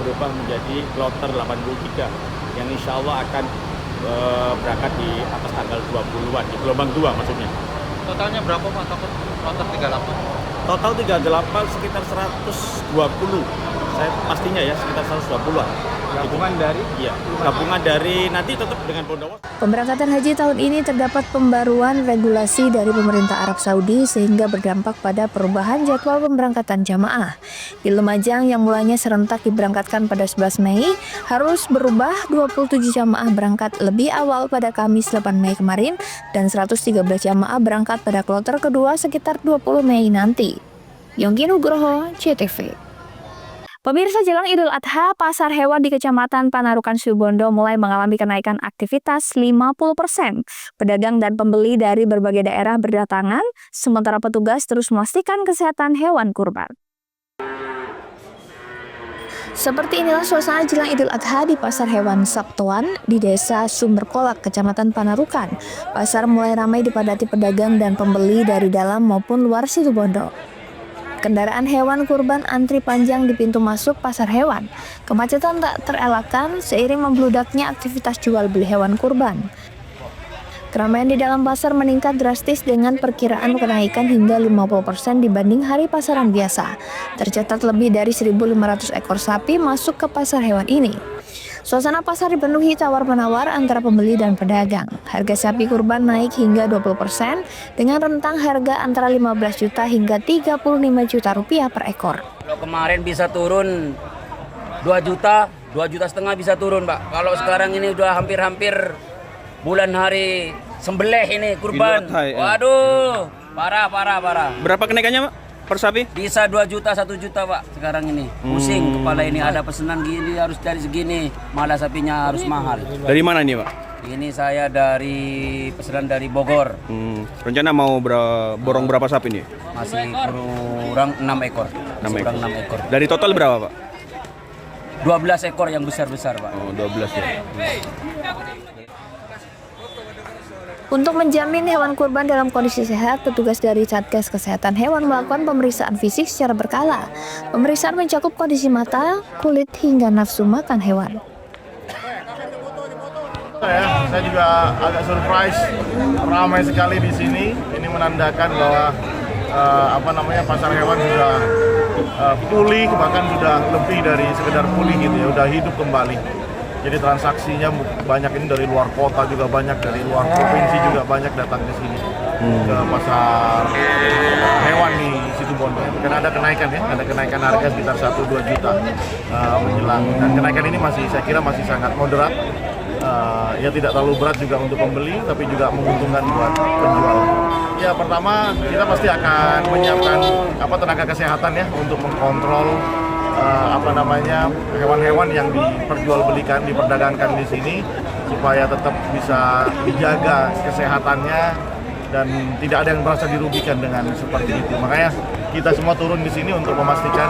berubah menjadi kloter 83 yang insya Allah akan berangkat di atas tanggal 20-an di gelombang 2 maksudnya. Totalnya berapa Pak kloter 38? Total 38 sekitar 120. Saya pastinya ya sekitar 120-an. Gabungan dari? Iya, gabungan dari nanti tetap dengan Bondowoso. Pemberangkatan haji tahun ini terdapat pembaruan regulasi dari pemerintah Arab Saudi sehingga berdampak pada perubahan jadwal pemberangkatan jamaah. Di Lumajang yang mulanya serentak diberangkatkan pada 11 Mei, harus berubah 27 jamaah berangkat lebih awal pada Kamis 8 Mei kemarin dan 113 jamaah berangkat pada kloter kedua sekitar 20 Mei nanti. Yongki Nugroho, CTV. Pemirsa, jelang Idul Adha, pasar hewan di Kecamatan Panarukan Situbondo mulai mengalami kenaikan aktivitas 50%. Pedagang dan pembeli dari berbagai daerah berdatangan, sementara petugas terus memastikan kesehatan hewan kurban. Seperti inilah suasana jelang Idul Adha di Pasar Hewan Sabtuan di Desa Sumberkolak, Kecamatan Panarukan. Pasar mulai ramai dipadati pedagang dan pembeli dari dalam maupun luar Situbondo. Kendaraan hewan kurban antri panjang di pintu masuk pasar hewan. Kemacetan tak terelakkan seiring membludaknya aktivitas jual beli hewan kurban. Keramaian di dalam pasar meningkat drastis dengan perkiraan kenaikan hingga 50% dibanding hari pasaran biasa. Tercatat lebih dari 1.500 ekor sapi masuk ke pasar hewan ini. Suasana pasar dipenuhi tawar-menawar antara pembeli dan pedagang. Harga sapi kurban naik hingga 20% dengan rentang harga antara 15 juta hingga 35 juta rupiah per ekor. Kalau kemarin bisa turun 2 juta setengah bisa turun, Pak. Kalau sekarang ini udah hampir-hampir bulan hari sembelih ini kurban. Waduh, parah. Berapa kenaikannya Pak per sapi? Bisa 2 juta, 1 juta Pak sekarang ini. Pusing kepala ini, ada pesanan gini harus cari segini, malah sapinya harus mahal. Dari mana ini Pak? Ini saya dari pesanan dari Bogor. Rencana mau borong berapa sapi nih? Masih kurang 6 ekor. 6 ekor. Dari total berapa Pak? 12 ekor yang besar-besar Pak. Oh 12 ya. Untuk menjamin hewan kurban dalam kondisi sehat, petugas dari Satgas Kesehatan Hewan melakukan pemeriksaan fisik secara berkala. Pemeriksaan mencakup kondisi mata, kulit, hingga nafsu makan hewan. Saya juga agak surprise, ramai sekali di sini. Ini menandakan bahwa pasar hewan sudah pulih, bahkan sudah lebih dari sekedar pulih gitu ya, sudah hidup kembali. Jadi transaksinya banyak ini dari luar kota juga banyak, dari luar provinsi juga banyak datang ke sini ke pasar hewan di Situbondo. Karena ada kenaikan ya, ada kenaikan harga sekitar 1-2 juta menjelang. Dan kenaikan ini saya kira masih sangat moderat. Ya tidak terlalu berat juga untuk pembeli, tapi juga menguntungkan buat penjual. Ya pertama kita pasti akan menyiapkan tenaga kesehatan ya untuk mengkontrol hewan-hewan yang diperjualbelikan, diperdagangkan di sini supaya tetap bisa dijaga kesehatannya dan tidak ada yang merasa dirugikan dengan seperti itu. Makanya kita semua turun di sini untuk memastikan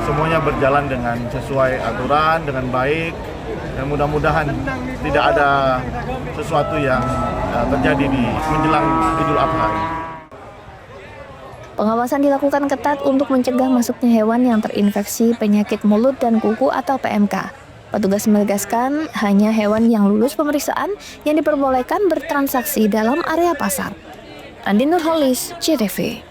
semuanya berjalan dengan sesuai aturan, dengan baik, dan mudah-mudahan tidak ada sesuatu yang terjadi di menjelang Idul Adha. Pengawasan dilakukan ketat untuk mencegah masuknya hewan yang terinfeksi penyakit mulut dan kuku atau PMK. Petugas menegaskan hanya hewan yang lulus pemeriksaan yang diperbolehkan bertransaksi dalam area pasar. Andi Nurholis, JTV.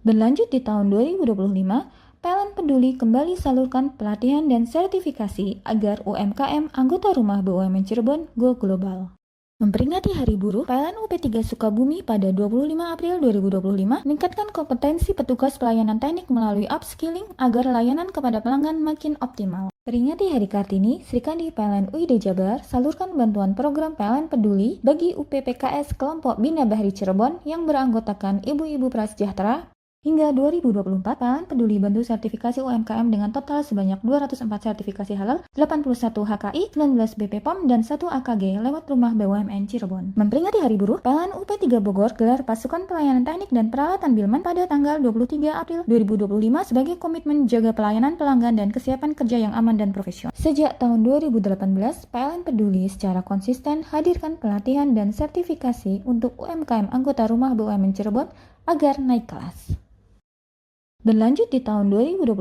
Berlanjut di tahun 2025, PLN Peduli kembali salurkan pelatihan dan sertifikasi agar UMKM anggota rumah BUMN Cirebon go global. Memperingati Hari Buruh, PLN UP3 Sukabumi pada 25 April 2025 meningkatkan kompetensi petugas pelayanan teknik melalui upskilling agar layanan kepada pelanggan makin optimal. Peringati Hari Kartini, Sri Kandi PLN UID Jabar salurkan bantuan program PLN Peduli bagi UPPKS kelompok Bina Bahri Cirebon yang beranggotakan ibu-ibu prasejahtera. Hingga 2024, PLN Peduli bantu sertifikasi UMKM dengan total sebanyak 204 sertifikasi halal, 81 HKI, 19 BPOM, dan 1 AKG lewat rumah BUMN Cirebon. Memperingati Hari Buruh, PLN UP3 Bogor gelar pasukan pelayanan teknik dan peralatan Bilman pada tanggal 23 April 2025 sebagai komitmen jaga pelayanan pelanggan dan kesiapan kerja yang aman dan profesional. Sejak tahun 2018, PLN Peduli secara konsisten hadirkan pelatihan dan sertifikasi untuk UMKM anggota rumah BUMN Cirebon agar naik kelas. Berlanjut di tahun 2025,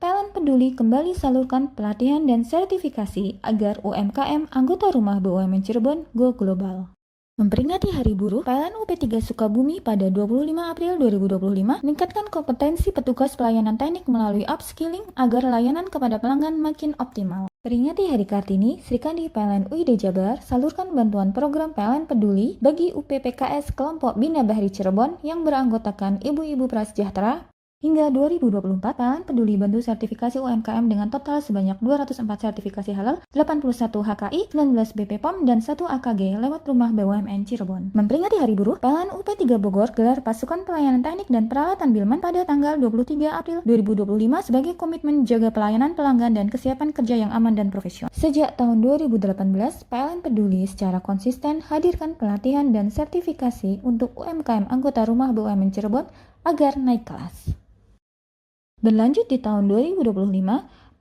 PLN Peduli kembali salurkan pelatihan dan sertifikasi agar UMKM anggota rumah BUMN Cirebon go global. Memperingati Hari Buruh, PLN UP3 Sukabumi pada 25 April 2025 meningkatkan kompetensi petugas pelayanan teknik melalui upskilling agar layanan kepada pelanggan makin optimal. Peringati Hari Kartini, Sri Kandi PLN UID Jabar salurkan bantuan program PLN Peduli bagi UPPKS kelompok Bina Bahri Cirebon yang beranggotakan ibu-ibu prasejahtera. Hingga 2024, PLN Peduli bantu sertifikasi UMKM dengan total sebanyak 204 sertifikasi halal, 81 HKI, 19 BPOM, dan 1 AKG lewat rumah BUMN Cirebon. Memperingati Hari Buruh, PLN UP3 Bogor gelar pasukan pelayanan teknik dan peralatan Bilman pada tanggal 23 April 2025 sebagai komitmen jaga pelayanan pelanggan dan kesiapan kerja yang aman dan profesional. Sejak tahun 2018, PLN Peduli secara konsisten hadirkan pelatihan dan sertifikasi untuk UMKM anggota rumah BUMN Cirebon agar naik kelas. Berlanjut di tahun 2025,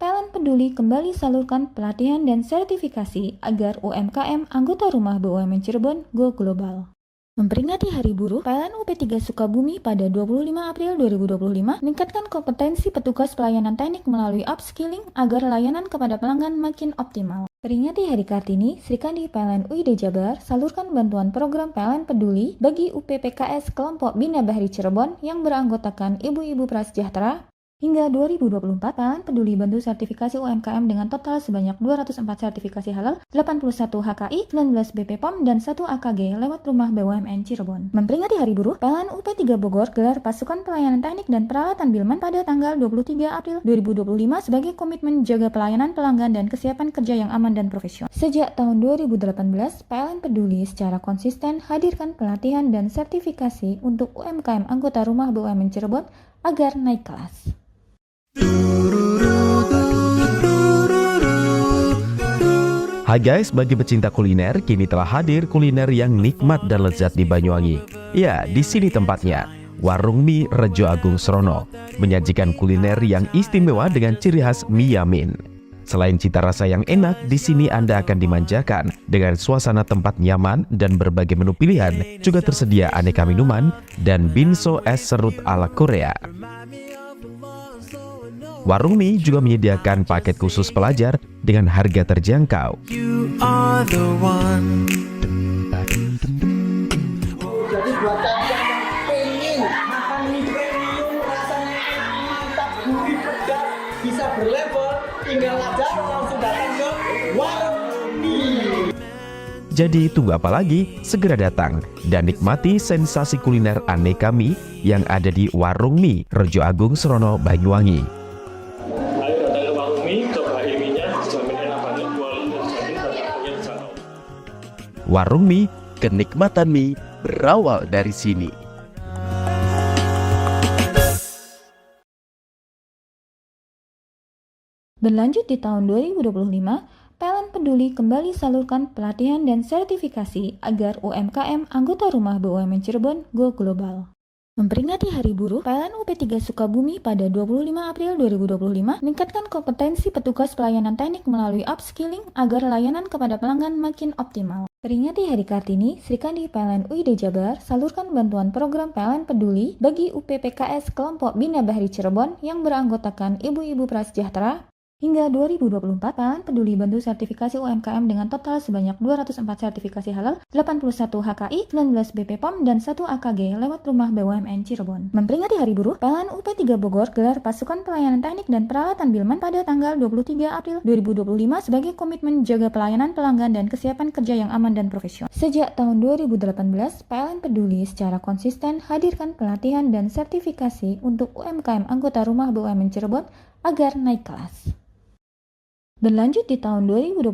PLN Peduli kembali salurkan pelatihan dan sertifikasi agar UMKM anggota rumah BUMN Cirebon go global. Memperingati Hari Buruh, PLN UP3 Sukabumi pada 25 April 2025 meningkatkan kompetensi petugas pelayanan teknik melalui upskilling agar layanan kepada pelanggan makin optimal. Peringati Hari Kartini, Sri Kandi PLN UID Jabar salurkan bantuan program PLN Peduli bagi UPPKS kelompok Bina Bahri Cirebon yang beranggotakan ibu-ibu prasejahtera. Hingga 2024, PLN Peduli bantu sertifikasi UMKM dengan total sebanyak 204 sertifikasi halal, 81 HKI, 19 BPOM, dan 1 AKG lewat rumah BUMN Cirebon. Memperingati Hari Buruh, PLN UP3 Bogor gelar pasukan pelayanan teknik dan peralatan Bilman pada tanggal 23 April 2025 sebagai komitmen jaga pelayanan pelanggan dan kesiapan kerja yang aman dan profesional. Sejak tahun 2018, PLN Peduli secara konsisten hadirkan pelatihan dan sertifikasi untuk UMKM anggota rumah BUMN Cirebon agar naik kelas. Hai guys, bagi pecinta kuliner, kini telah hadir kuliner yang nikmat dan lezat di Banyuwangi. Ya, di sini tempatnya. Warung Mie Rejo Agung Srono menyajikan kuliner yang istimewa dengan ciri khas mie yamin. Selain cita rasa yang enak, di sini Anda akan dimanjakan dengan suasana tempat nyaman dan berbagai menu pilihan. Juga tersedia aneka minuman dan binso es serut ala Korea. Warung Mie juga menyediakan paket khusus pelajar dengan harga terjangkau. You are the one. Jadi tunggu apa lagi? Segera datang dan nikmati sensasi kuliner aneka mie yang ada di Warung Mie Rejo Agung Serono, Banyuwangi. Ayo datang ke Warung Mie, cobain mie-nya, dijamin enak banget, kualitas dijamin dan harganya terjangkau. Warung Mie, kenikmatan mie berawal dari sini. Berlanjut di tahun 2025, PLN Peduli kembali salurkan pelatihan dan sertifikasi agar UMKM anggota rumah BUMN Cirebon go global. Memperingati Hari Buruh, PLN UP3 Sukabumi pada 25 April 2025 meningkatkan kompetensi petugas pelayanan teknik melalui upskilling agar layanan kepada pelanggan makin optimal. Peringati Hari Kartini, Sri Kandi PLN UID Jabar salurkan bantuan program PLN Peduli bagi UPPKS kelompok Bina Bahri Cirebon yang beranggotakan ibu-ibu prasejahtera. Hingga 2024, PLN Peduli bantu sertifikasi UMKM dengan total sebanyak 204 sertifikasi halal, 81 HKI, 19 BPOM, dan 1 AKG lewat Rumah BUMN Cirebon. Memperingati Hari Buruh, PLN UP3 Bogor gelar pasukan pelayanan teknik dan peralatan Bilman pada tanggal 23 April 2025 sebagai komitmen jaga pelayanan pelanggan dan kesiapan kerja yang aman dan profesional. Sejak tahun 2018, PLN Peduli secara konsisten hadirkan pelatihan dan sertifikasi untuk UMKM anggota Rumah BUMN Cirebon agar naik kelas. Berlanjut di tahun 2025,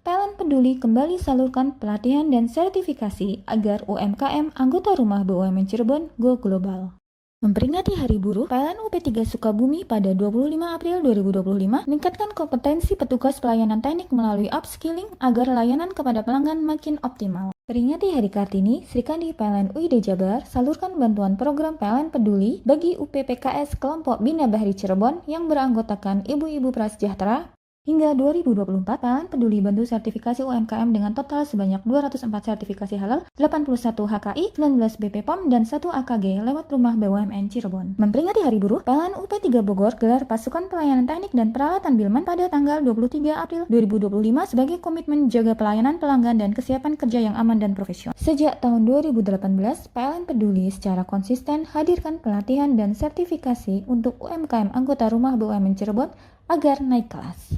PLN Peduli kembali salurkan pelatihan dan sertifikasi agar UMKM anggota Rumah BUMN Cirebon go global. Memperingati Hari Buruh, PLN UP3 Sukabumi pada 25 April 2025 meningkatkan kompetensi petugas pelayanan teknik melalui upskilling agar layanan kepada pelanggan makin optimal. Peringati Hari Kartini, Sri Kandi PLN UID Jabar salurkan bantuan program PLN Peduli bagi UPPKS kelompok Bina Bahri Cirebon yang beranggotakan ibu-ibu prasejahtera. Hingga 2024, PLN Peduli bantu sertifikasi UMKM dengan total sebanyak 204 sertifikasi halal, 81 HKI, 19 BPOM, dan 1 AKG lewat Rumah BUMN Cirebon. Memperingati Hari Buruh, PLN UP3 Bogor gelar pasukan pelayanan teknik dan peralatan Bilman pada tanggal 23 April 2025 sebagai komitmen jaga pelayanan pelanggan dan kesiapan kerja yang aman dan profesional. Sejak tahun 2018, PLN Peduli secara konsisten hadirkan pelatihan dan sertifikasi untuk UMKM anggota Rumah BUMN Cirebon agar naik kelas.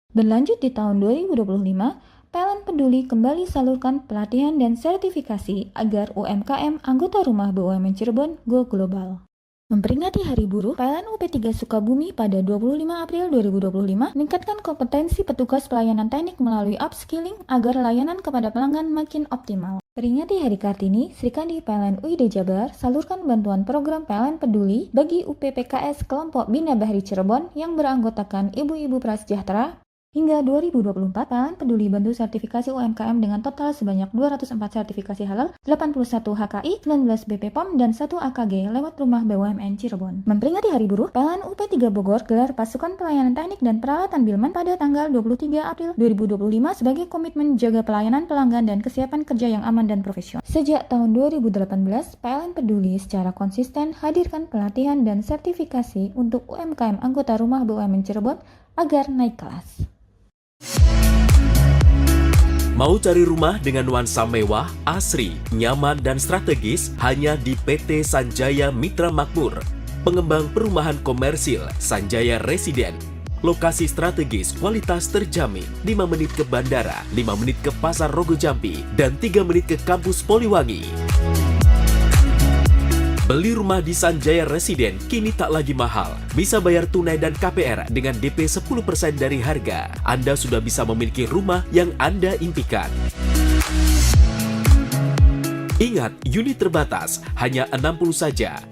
Berlanjut di tahun 2025, PLN Peduli kembali salurkan pelatihan dan sertifikasi agar UMKM anggota Rumah BUMN Cirebon go global. Memperingati Hari Buruh, PLN UP3 Sukabumi pada 25 April 2025 meningkatkan kompetensi petugas pelayanan teknik melalui upskilling agar layanan kepada pelanggan makin optimal. Peringati Hari Kartini, Sri Kandi PLN UID Jabar salurkan bantuan program PLN Peduli bagi UPPKS kelompok Bina Bahri Cirebon yang beranggotakan ibu-ibu prasejahtera. Hingga 2024, PLN Peduli bantu sertifikasi UMKM dengan total sebanyak 204 sertifikasi halal, 81 HKI, 19 BPOM, dan 1 AKG lewat Rumah BUMN Cirebon. Memperingati Hari Buruh, PLN UP3 Bogor gelar pasukan pelayanan teknik dan peralatan Bilman pada tanggal 23 April 2025 sebagai komitmen jaga pelayanan pelanggan dan kesiapan kerja yang aman dan profesional. Sejak tahun 2018, PLN Peduli secara konsisten hadirkan pelatihan dan sertifikasi untuk UMKM anggota Rumah BUMN Cirebon agar naik kelas. Mau cari rumah dengan nuansa mewah, asri, nyaman, dan strategis hanya di PT Sanjaya Mitra Makmur. Pengembang perumahan komersil Sanjaya Residen. Lokasi strategis, kualitas terjamin. 5 menit ke bandara, 5 menit ke Pasar Rogo Jambi, dan 3 menit ke kampus Poliwangi. Beli rumah di Sanjaya Residen kini tak lagi mahal. Bisa bayar tunai dan KPR dengan DP 10% dari harga. Anda sudah bisa memiliki rumah yang Anda impikan. Ingat, unit terbatas, hanya 60 saja.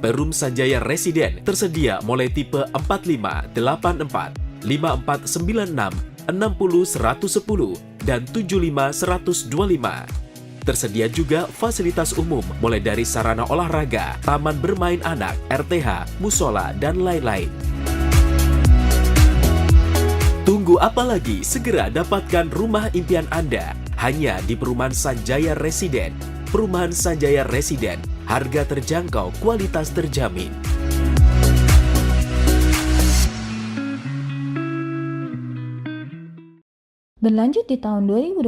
Perum Sanjaya Residen tersedia mulai tipe 45, 84, 5496, 60 110, dan 75 125. Tersedia juga fasilitas umum mulai dari sarana olahraga, taman bermain anak, RTH, musola, dan lain-lain. Tunggu apa lagi? Segera dapatkan rumah impian Anda hanya di Perumahan Sanjaya Residen. Perumahan Sanjaya Residen, harga terjangkau, kualitas terjamin. Berlanjut di tahun 2025,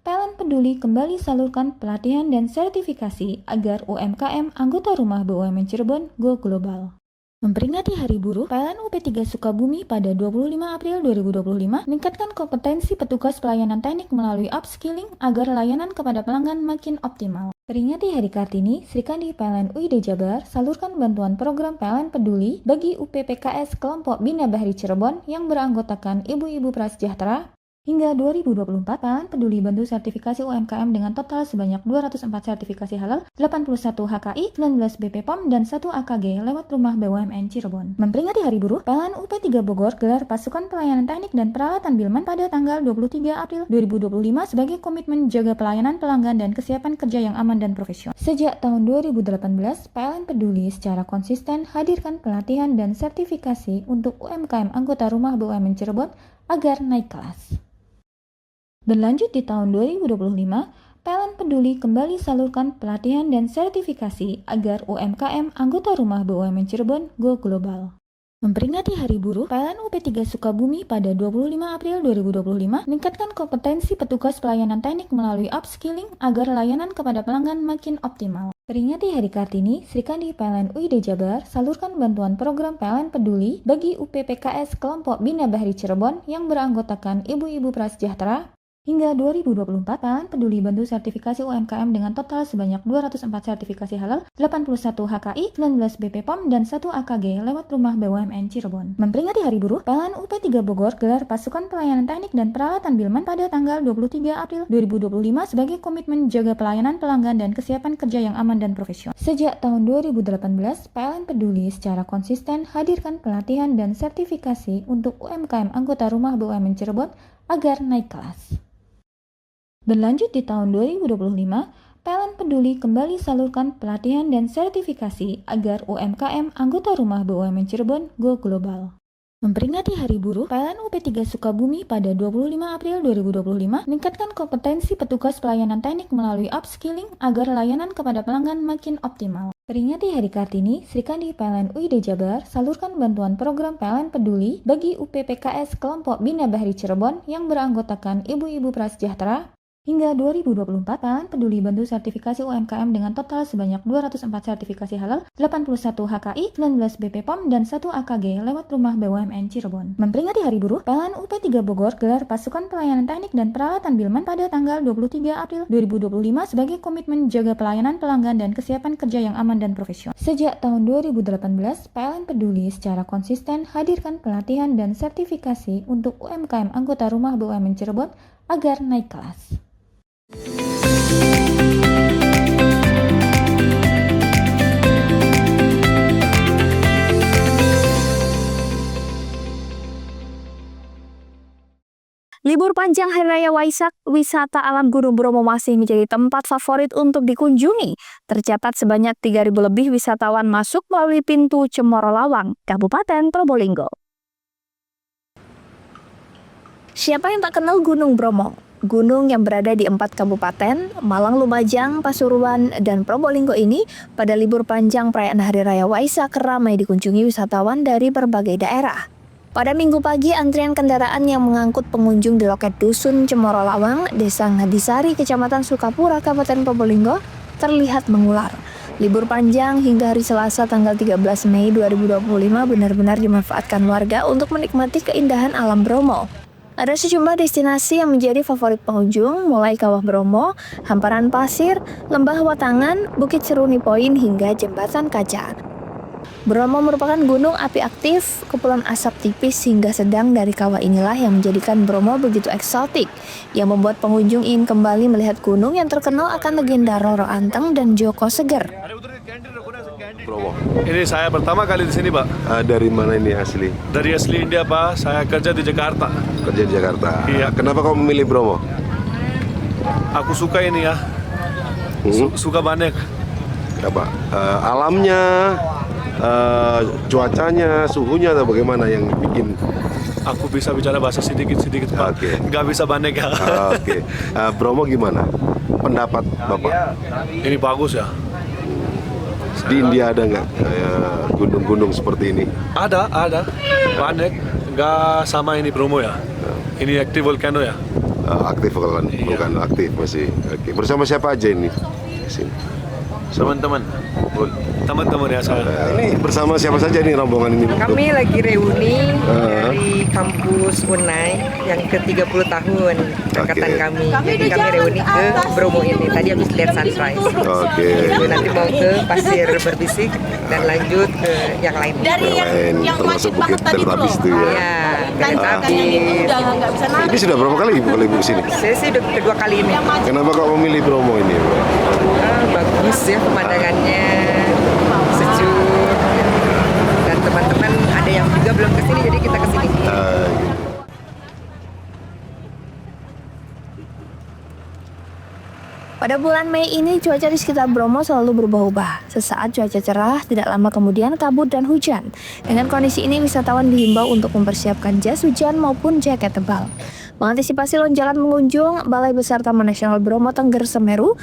PLN Peduli kembali salurkan pelatihan dan sertifikasi agar UMKM anggota Rumah BUMN Cirebon go global. Memperingati Hari Buruh, PLN UP3 Sukabumi pada 25 April 2025 meningkatkan kompetensi petugas pelayanan teknik melalui upskilling agar layanan kepada pelanggan makin optimal. Peringati Hari Kartini, Srikandi PLN UID Jabar salurkan bantuan program PLN Peduli bagi UPPKS kelompok Bina Bahri Cirebon yang beranggotakan ibu-ibu prasejahtera. Hingga 2024, PLN Peduli bantu sertifikasi UMKM dengan total sebanyak 204 sertifikasi halal, 81 HKI, 19 BPOM, dan 1 AKG lewat Rumah BUMN Cirebon. Memperingati Hari Buruh, PLN UP3 Bogor gelar pasukan pelayanan teknik dan peralatan Bilman pada tanggal 23 April 2025 sebagai komitmen jaga pelayanan pelanggan dan kesiapan kerja yang aman dan profesional. Sejak tahun 2018, PLN Peduli secara konsisten hadirkan pelatihan dan sertifikasi untuk UMKM anggota Rumah BUMN Cirebon agar naik kelas. Berlanjut di tahun 2025, PLN Peduli kembali salurkan pelatihan dan sertifikasi agar UMKM anggota Rumah BUMN Cirebon go global. Memperingati Hari Buruh, PLN UP3 Sukabumi pada 25 April 2025 meningkatkan kompetensi petugas pelayanan teknik melalui upskilling agar layanan kepada pelanggan makin optimal. Peringati Hari Kartini, Srikandi PLN UID Jabar salurkan bantuan program PLN Peduli bagi UPPKS kelompok Bina Bahri Cirebon yang beranggotakan ibu-ibu prasejahtera. Hingga 2024, PLN Peduli bantu sertifikasi UMKM dengan total sebanyak 204 sertifikasi halal, 81 HKI, 19 BPOM, dan 1 AKG lewat Rumah BUMN Cirebon. Memperingati Hari Buruh, PLN UP3 Bogor gelar pasukan pelayanan teknik dan peralatan Bilman pada tanggal 23 April 2025 sebagai komitmen jaga pelayanan pelanggan dan kesiapan kerja yang aman dan profesional. Sejak tahun 2018, PLN Peduli secara konsisten hadirkan pelatihan dan sertifikasi untuk UMKM anggota Rumah BUMN Cirebon agar naik kelas. Berlanjut di tahun 2025, PLN Peduli kembali salurkan pelatihan dan sertifikasi agar UMKM anggota Rumah BUMN Cirebon go global. Memperingati Hari Buruh, PLN UP3 Sukabumi pada 25 April 2025 meningkatkan kompetensi petugas pelayanan teknik melalui upskilling agar layanan kepada pelanggan makin optimal. Peringati Hari Kartini, Srikandi PLN UID Jabar salurkan bantuan program PLN Peduli bagi UPPKS kelompok Bina Bahri Cirebon yang beranggotakan ibu-ibu prasejahtera. Hingga 2024, PLN Peduli bantu sertifikasi UMKM dengan total sebanyak 204 sertifikasi halal, 81 HKI, 19 BPOM, dan 1 AKG lewat Rumah BUMN Cirebon. Memperingati Hari Buruh, PLN UP3 Bogor gelar pasukan pelayanan teknik dan peralatan Bilman pada tanggal 23 April 2025 sebagai komitmen jaga pelayanan pelanggan dan kesiapan kerja yang aman dan profesional. Sejak tahun 2018, PLN Peduli secara konsisten hadirkan pelatihan dan sertifikasi untuk UMKM anggota Rumah BUMN Cirebon agar naik kelas. Libur panjang Hari Raya Waisak, wisata alam Gunung Bromo masih menjadi tempat favorit untuk dikunjungi. Tercatat sebanyak 3.000 lebih wisatawan masuk melalui pintu Cemoro Lawang, Kabupaten Probolinggo. Siapa yang tak kenal Gunung Bromo? Gunung yang berada di 4 kabupaten, Malang, Lumajang, Pasuruan, dan Probolinggo ini pada libur panjang perayaan Hari Raya Waisak ramai dikunjungi wisatawan dari berbagai daerah. Pada Minggu pagi, antrian kendaraan yang mengangkut pengunjung di loket Dusun Cemoro Lawang, Desa Ngadisari, Kecamatan Sukapura, Kabupaten Probolinggo terlihat mengular. Libur panjang hingga hari Selasa tanggal 13 Mei 2025 benar-benar dimanfaatkan warga untuk menikmati keindahan alam Bromo. Ada sejumlah destinasi yang menjadi favorit pengunjung, mulai Kawah Bromo, hamparan pasir, Lembah Watangan, Bukit Seruni Point, hingga Jembatan Kaca. Bromo merupakan gunung api aktif, kepulan asap tipis hingga sedang dari kawah inilah yang menjadikan Bromo begitu eksotik, yang membuat pengunjung ingin kembali melihat gunung yang terkenal akan legenda Roro Anteng dan Joko Seger. Bromo. Ini saya pertama kali di sini, Pak. Dari mana ini asli? Dari asli India, Pak. Saya kerja di Jakarta. Kerja di Jakarta. Iya. Kenapa kamu memilih Bromo? Aku suka ini ya. Suka banyak. Apa? Alamnya, cuacanya, suhunya atau bagaimana yang bikin? Aku bisa bicara bahasa sedikit-sedikit, Pak. Okay. Nggak bisa banyak ya. Oke. Bromo gimana? Pendapat Bapak? Ini bagus ya. Di India ada nggak gunung-gunung seperti ini? Ada, banyak. Nggak sama ini Bromo ya. Ini aktif volcano ya. Aktif volcano, aktif masih. Oke. Bersama siapa aja ini? Sini. Teman-teman ya saya. Ini bersama siapa saja nih rombongan ini? Kami lagi reuni dari kampus Unai yang ke-30 tahun angkatan kami. Jadi kami reuni ke Bromo ini. Tadi habis lihat sunrise. Nanti mau ke Pasir Berbisik dan lanjut ke yang lain. Dari yang macet banget tadi itu loh. Iya, kereta api. Udah nggak bisa naik. Ini sudah berapa kali Ibu kalau Ibu kesini? Saya sih udah kedua kali ini. Kenapa kok memilih Bromo ini? Bagus ya pemandangannya, sejuk. Dan teman-teman ada yang juga belum kesini, jadi kita kesini. Pada bulan Mei ini cuaca di sekitar Bromo selalu berubah-ubah. Sesaat cuaca cerah, tidak lama kemudian kabut dan hujan. Dengan kondisi ini wisatawan dihimbau untuk mempersiapkan jas hujan maupun jaket tebal. Mengantisipasi lonjakan pengunjung, Balai Besar Taman Nasional Bromo Tengger Semeru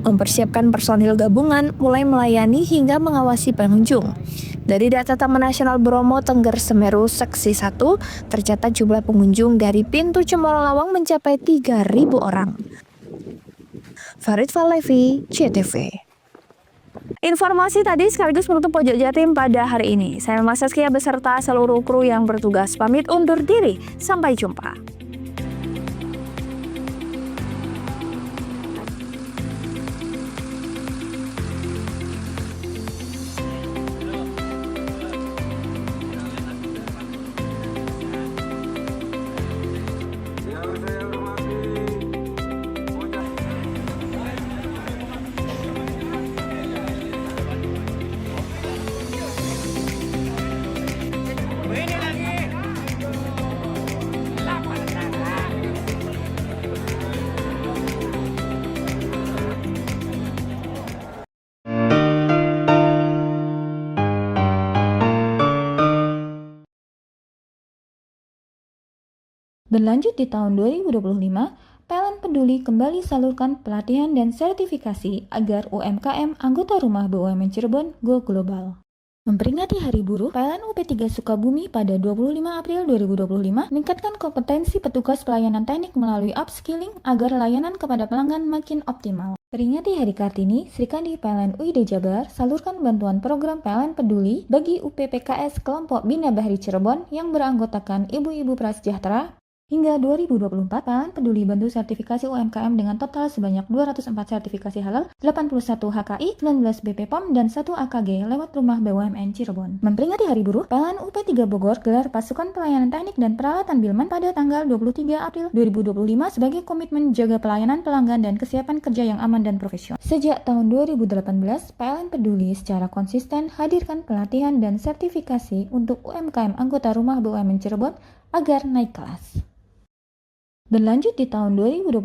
mempersiapkan personil gabungan mulai melayani hingga mengawasi pengunjung. Dari data Taman Nasional Bromo Tengger Semeru Seksi 1, tercatat jumlah pengunjung dari pintu Cemoro Lawang mencapai 3.000 orang. Farid Falevi, CTV. Informasi tadi sekaligus menutup Pojok Jatim pada hari ini. Saya Mas Saskia beserta seluruh kru yang bertugas pamit undur diri. Sampai jumpa. Berlanjut di tahun 2025, PLN Peduli kembali salurkan pelatihan dan sertifikasi agar UMKM anggota rumah BUMN Cirebon go global. Memperingati Hari Buruh, PLN UP3 Sukabumi pada 25 April 2025 meningkatkan kompetensi petugas pelayanan teknik melalui upskilling agar layanan kepada pelanggan makin optimal. Peringati Hari Kartini, Srikandi PLN UID Jabar salurkan bantuan program PLN Peduli bagi UPPKS kelompok Bina Bahri Cirebon yang beranggotakan ibu-ibu prasejahtera. Hingga 2024, PLN Peduli bantu sertifikasi UMKM dengan total sebanyak 204 sertifikasi halal, 81 HKI, 19 BPOM, dan 1 AKG lewat rumah BUMN Cirebon. Memperingati Hari Buruh, PLN UP3 Bogor gelar pasukan pelayanan teknik dan peralatan Bilman pada tanggal 23 April 2025 sebagai komitmen jaga pelayanan pelanggan dan kesiapan kerja yang aman dan profesional. Sejak tahun 2018, PLN Peduli secara konsisten hadirkan pelatihan dan sertifikasi untuk UMKM anggota rumah BUMN Cirebon agar naik kelas. Berlanjut di tahun 2025,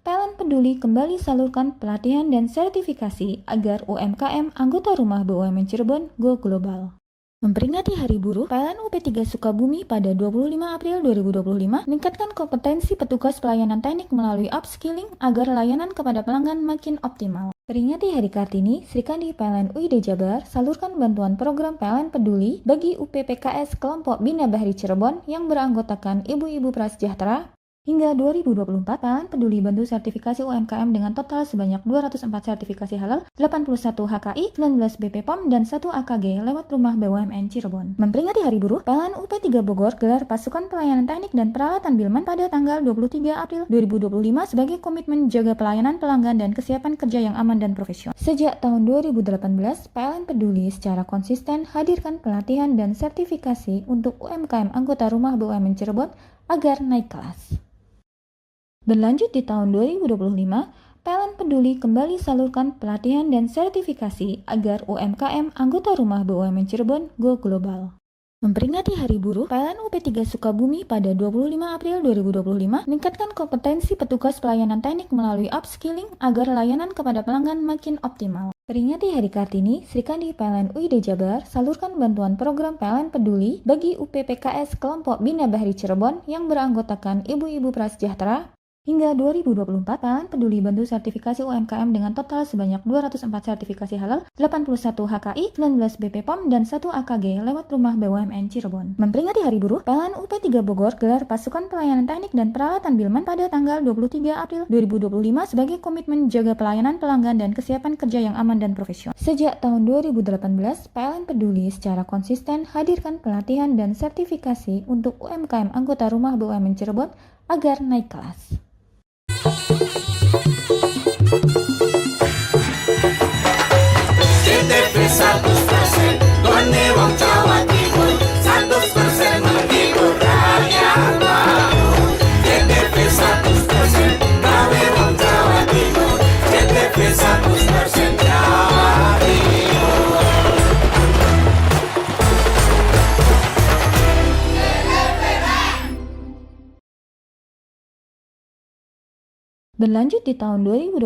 PLN Peduli kembali salurkan pelatihan dan sertifikasi agar UMKM anggota rumah BUMN Cirebon go global. Memperingati Hari Buruh, PLN UP3 Sukabumi pada 25 April 2025 meningkatkan kompetensi petugas pelayanan teknik melalui upskilling agar layanan kepada pelanggan makin optimal. Peringati Hari Kartini, Srikandi PLN UID Jabar salurkan bantuan program PLN Peduli bagi UPPKS kelompok Bina Bahri Cirebon yang beranggotakan ibu-ibu prasejahtera. Hingga 2024, PLN Peduli bantu sertifikasi UMKM dengan total sebanyak 204 sertifikasi halal, 81 HKI, 19 BPOM, dan 1 AKG lewat rumah BUMN Cirebon. Memperingati Hari Buruh, PLN UP3 Bogor gelar pasukan pelayanan teknik dan peralatan Bilman pada tanggal 23 April 2025 sebagai komitmen jaga pelayanan pelanggan dan kesiapan kerja yang aman dan profesional. Sejak tahun 2018, PLN Peduli secara konsisten hadirkan pelatihan dan sertifikasi untuk UMKM anggota rumah BUMN Cirebon agar naik kelas. Berlanjut di tahun 2025, PLN Peduli kembali salurkan pelatihan dan sertifikasi agar UMKM anggota rumah BUMN Cirebon go global. Memperingati Hari Buruh, PLN UP3 Sukabumi pada 25 April 2025 meningkatkan kompetensi petugas pelayanan teknik melalui upskilling agar layanan kepada pelanggan makin optimal. Peringati Hari Kartini, Srikandi PLN UID Jabar salurkan bantuan program PLN Peduli bagi UPPKS kelompok Bina Bahri Cirebon yang beranggotakan ibu-ibu prasejahtera. Hingga 2024, PLN Peduli bantu sertifikasi UMKM dengan total sebanyak 204 sertifikasi halal, 81 HKI, 19 BPOM, dan 1 AKG lewat Rumah BUMN Cirebon. Memperingati Hari Buruh, PLN UP3 Bogor gelar pasukan pelayanan teknik dan peralatan Bilman pada tanggal 23 April 2025 sebagai komitmen jaga pelayanan pelanggan dan kesiapan kerja yang aman dan profesional. Sejak tahun 2018, PLN Peduli secara konsisten hadirkan pelatihan dan sertifikasi untuk UMKM anggota Rumah BUMN Cirebon agar naik kelas. CTP 100% Gone wong Jawa Timur 100% menghibur rakyat makmur. CTP 100% gawe wong Jawa Timur. CTP 100% Jawa Timur. Berlanjut di tahun 2025,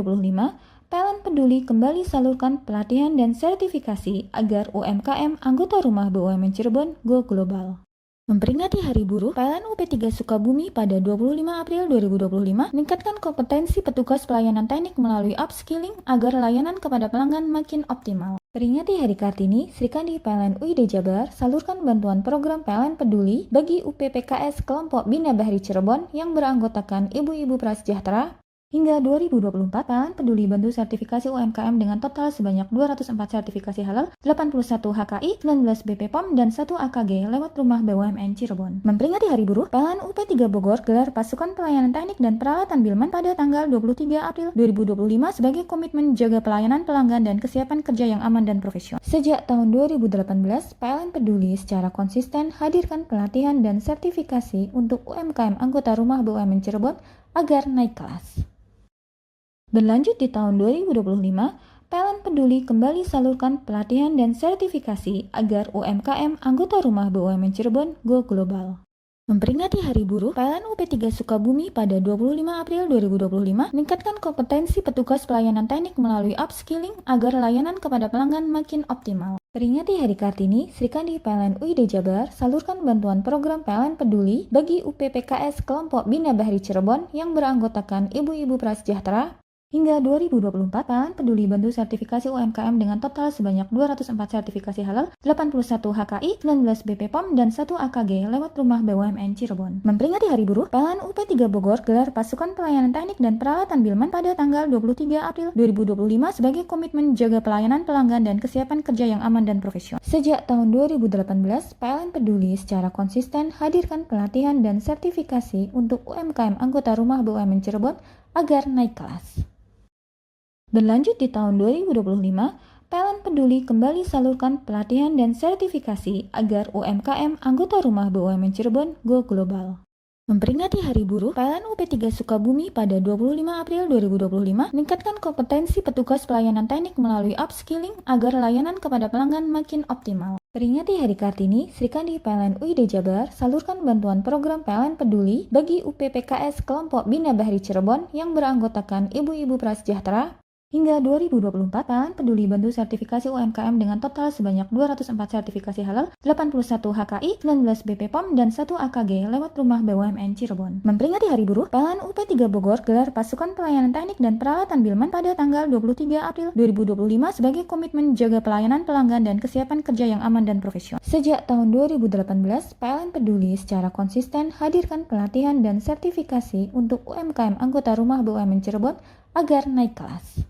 PLN Peduli kembali salurkan pelatihan dan sertifikasi agar UMKM anggota Rumah BUMN Cirebon go global. Memperingati Hari Buruh, PLN UP3 Sukabumi pada 25 April 2025 meningkatkan kompetensi petugas pelayanan teknik melalui upskilling agar layanan kepada pelanggan makin optimal. Peringati Hari Kartini, Srikandi PLN UID Jabar salurkan bantuan program PLN Peduli bagi UPPKS kelompok Bina Bahri Cirebon yang beranggotakan ibu-ibu prasejahtera. Hingga 2024, PLN Peduli bantu sertifikasi UMKM dengan total sebanyak 204 sertifikasi halal, 81 HKI, 19 BPOM, dan 1 AKG lewat Rumah BUMN Cirebon. Memperingati Hari Buruh, PLN UP3 Bogor gelar pasukan pelayanan teknik dan peralatan Bilman pada tanggal 23 April 2025 sebagai komitmen jaga pelayanan pelanggan dan kesiapan kerja yang aman dan profesional. Sejak tahun 2018, PLN Peduli secara konsisten hadirkan pelatihan dan sertifikasi untuk UMKM anggota Rumah BUMN Cirebon agar naik kelas. Berlanjut di tahun 2025, PLN Peduli kembali salurkan pelatihan dan sertifikasi agar UMKM anggota Rumah BUMN Cirebon go global. Memperingati Hari Buruh, PLN UP3 Sukabumi pada 25 April 2025 meningkatkan kompetensi petugas pelayanan teknik melalui upskilling agar layanan kepada pelanggan makin optimal. Peringati Hari Kartini, Srikandi PLN UID Jabar salurkan bantuan program PLN Peduli bagi UPPKS kelompok Bina Bahri Cirebon yang beranggotakan ibu-ibu prasejahtera. Hingga 2024, PLN Peduli bantu sertifikasi UMKM dengan total sebanyak 204 sertifikasi halal, 81 HKI, 19 BPOM, dan 1 AKG lewat Rumah BUMN Cirebon. Memperingati Hari Buruh, PLN UP3 Bogor gelar pasukan pelayanan teknik dan peralatan Bilman pada tanggal 23 April 2025 sebagai komitmen jaga pelayanan pelanggan dan kesiapan kerja yang aman dan profesional. Sejak tahun 2018, PLN Peduli secara konsisten hadirkan pelatihan dan sertifikasi untuk UMKM anggota Rumah BUMN Cirebon agar naik kelas. Berlanjut di tahun 2025, PLN Peduli kembali salurkan pelatihan dan sertifikasi agar UMKM anggota Rumah BUMN Cirebon go global. Memperingati Hari Buruh, PLN UP3 Sukabumi pada 25 April 2025 meningkatkan kompetensi petugas pelayanan teknik melalui upskilling agar layanan kepada pelanggan makin optimal. Peringati Hari Kartini, Srikandi PLN UID Jabar salurkan bantuan program PLN Peduli bagi UPPKS kelompok Bina Bahri Cirebon yang beranggotakan ibu-ibu prasejahtera. Hingga 2024, PLN Peduli bantu sertifikasi UMKM dengan total sebanyak 204 sertifikasi halal, 81 HKI, 19 BPOM, dan 1 AKG lewat Rumah BUMN Cirebon. Memperingati Hari Buruh, PLN UP3 Bogor gelar pasukan pelayanan teknik dan peralatan Bilman pada tanggal 23 April 2025 sebagai komitmen jaga pelayanan pelanggan dan kesiapan kerja yang aman dan profesional. Sejak tahun 2018, PLN Peduli secara konsisten hadirkan pelatihan dan sertifikasi untuk UMKM anggota Rumah BUMN Cirebon agar naik kelas.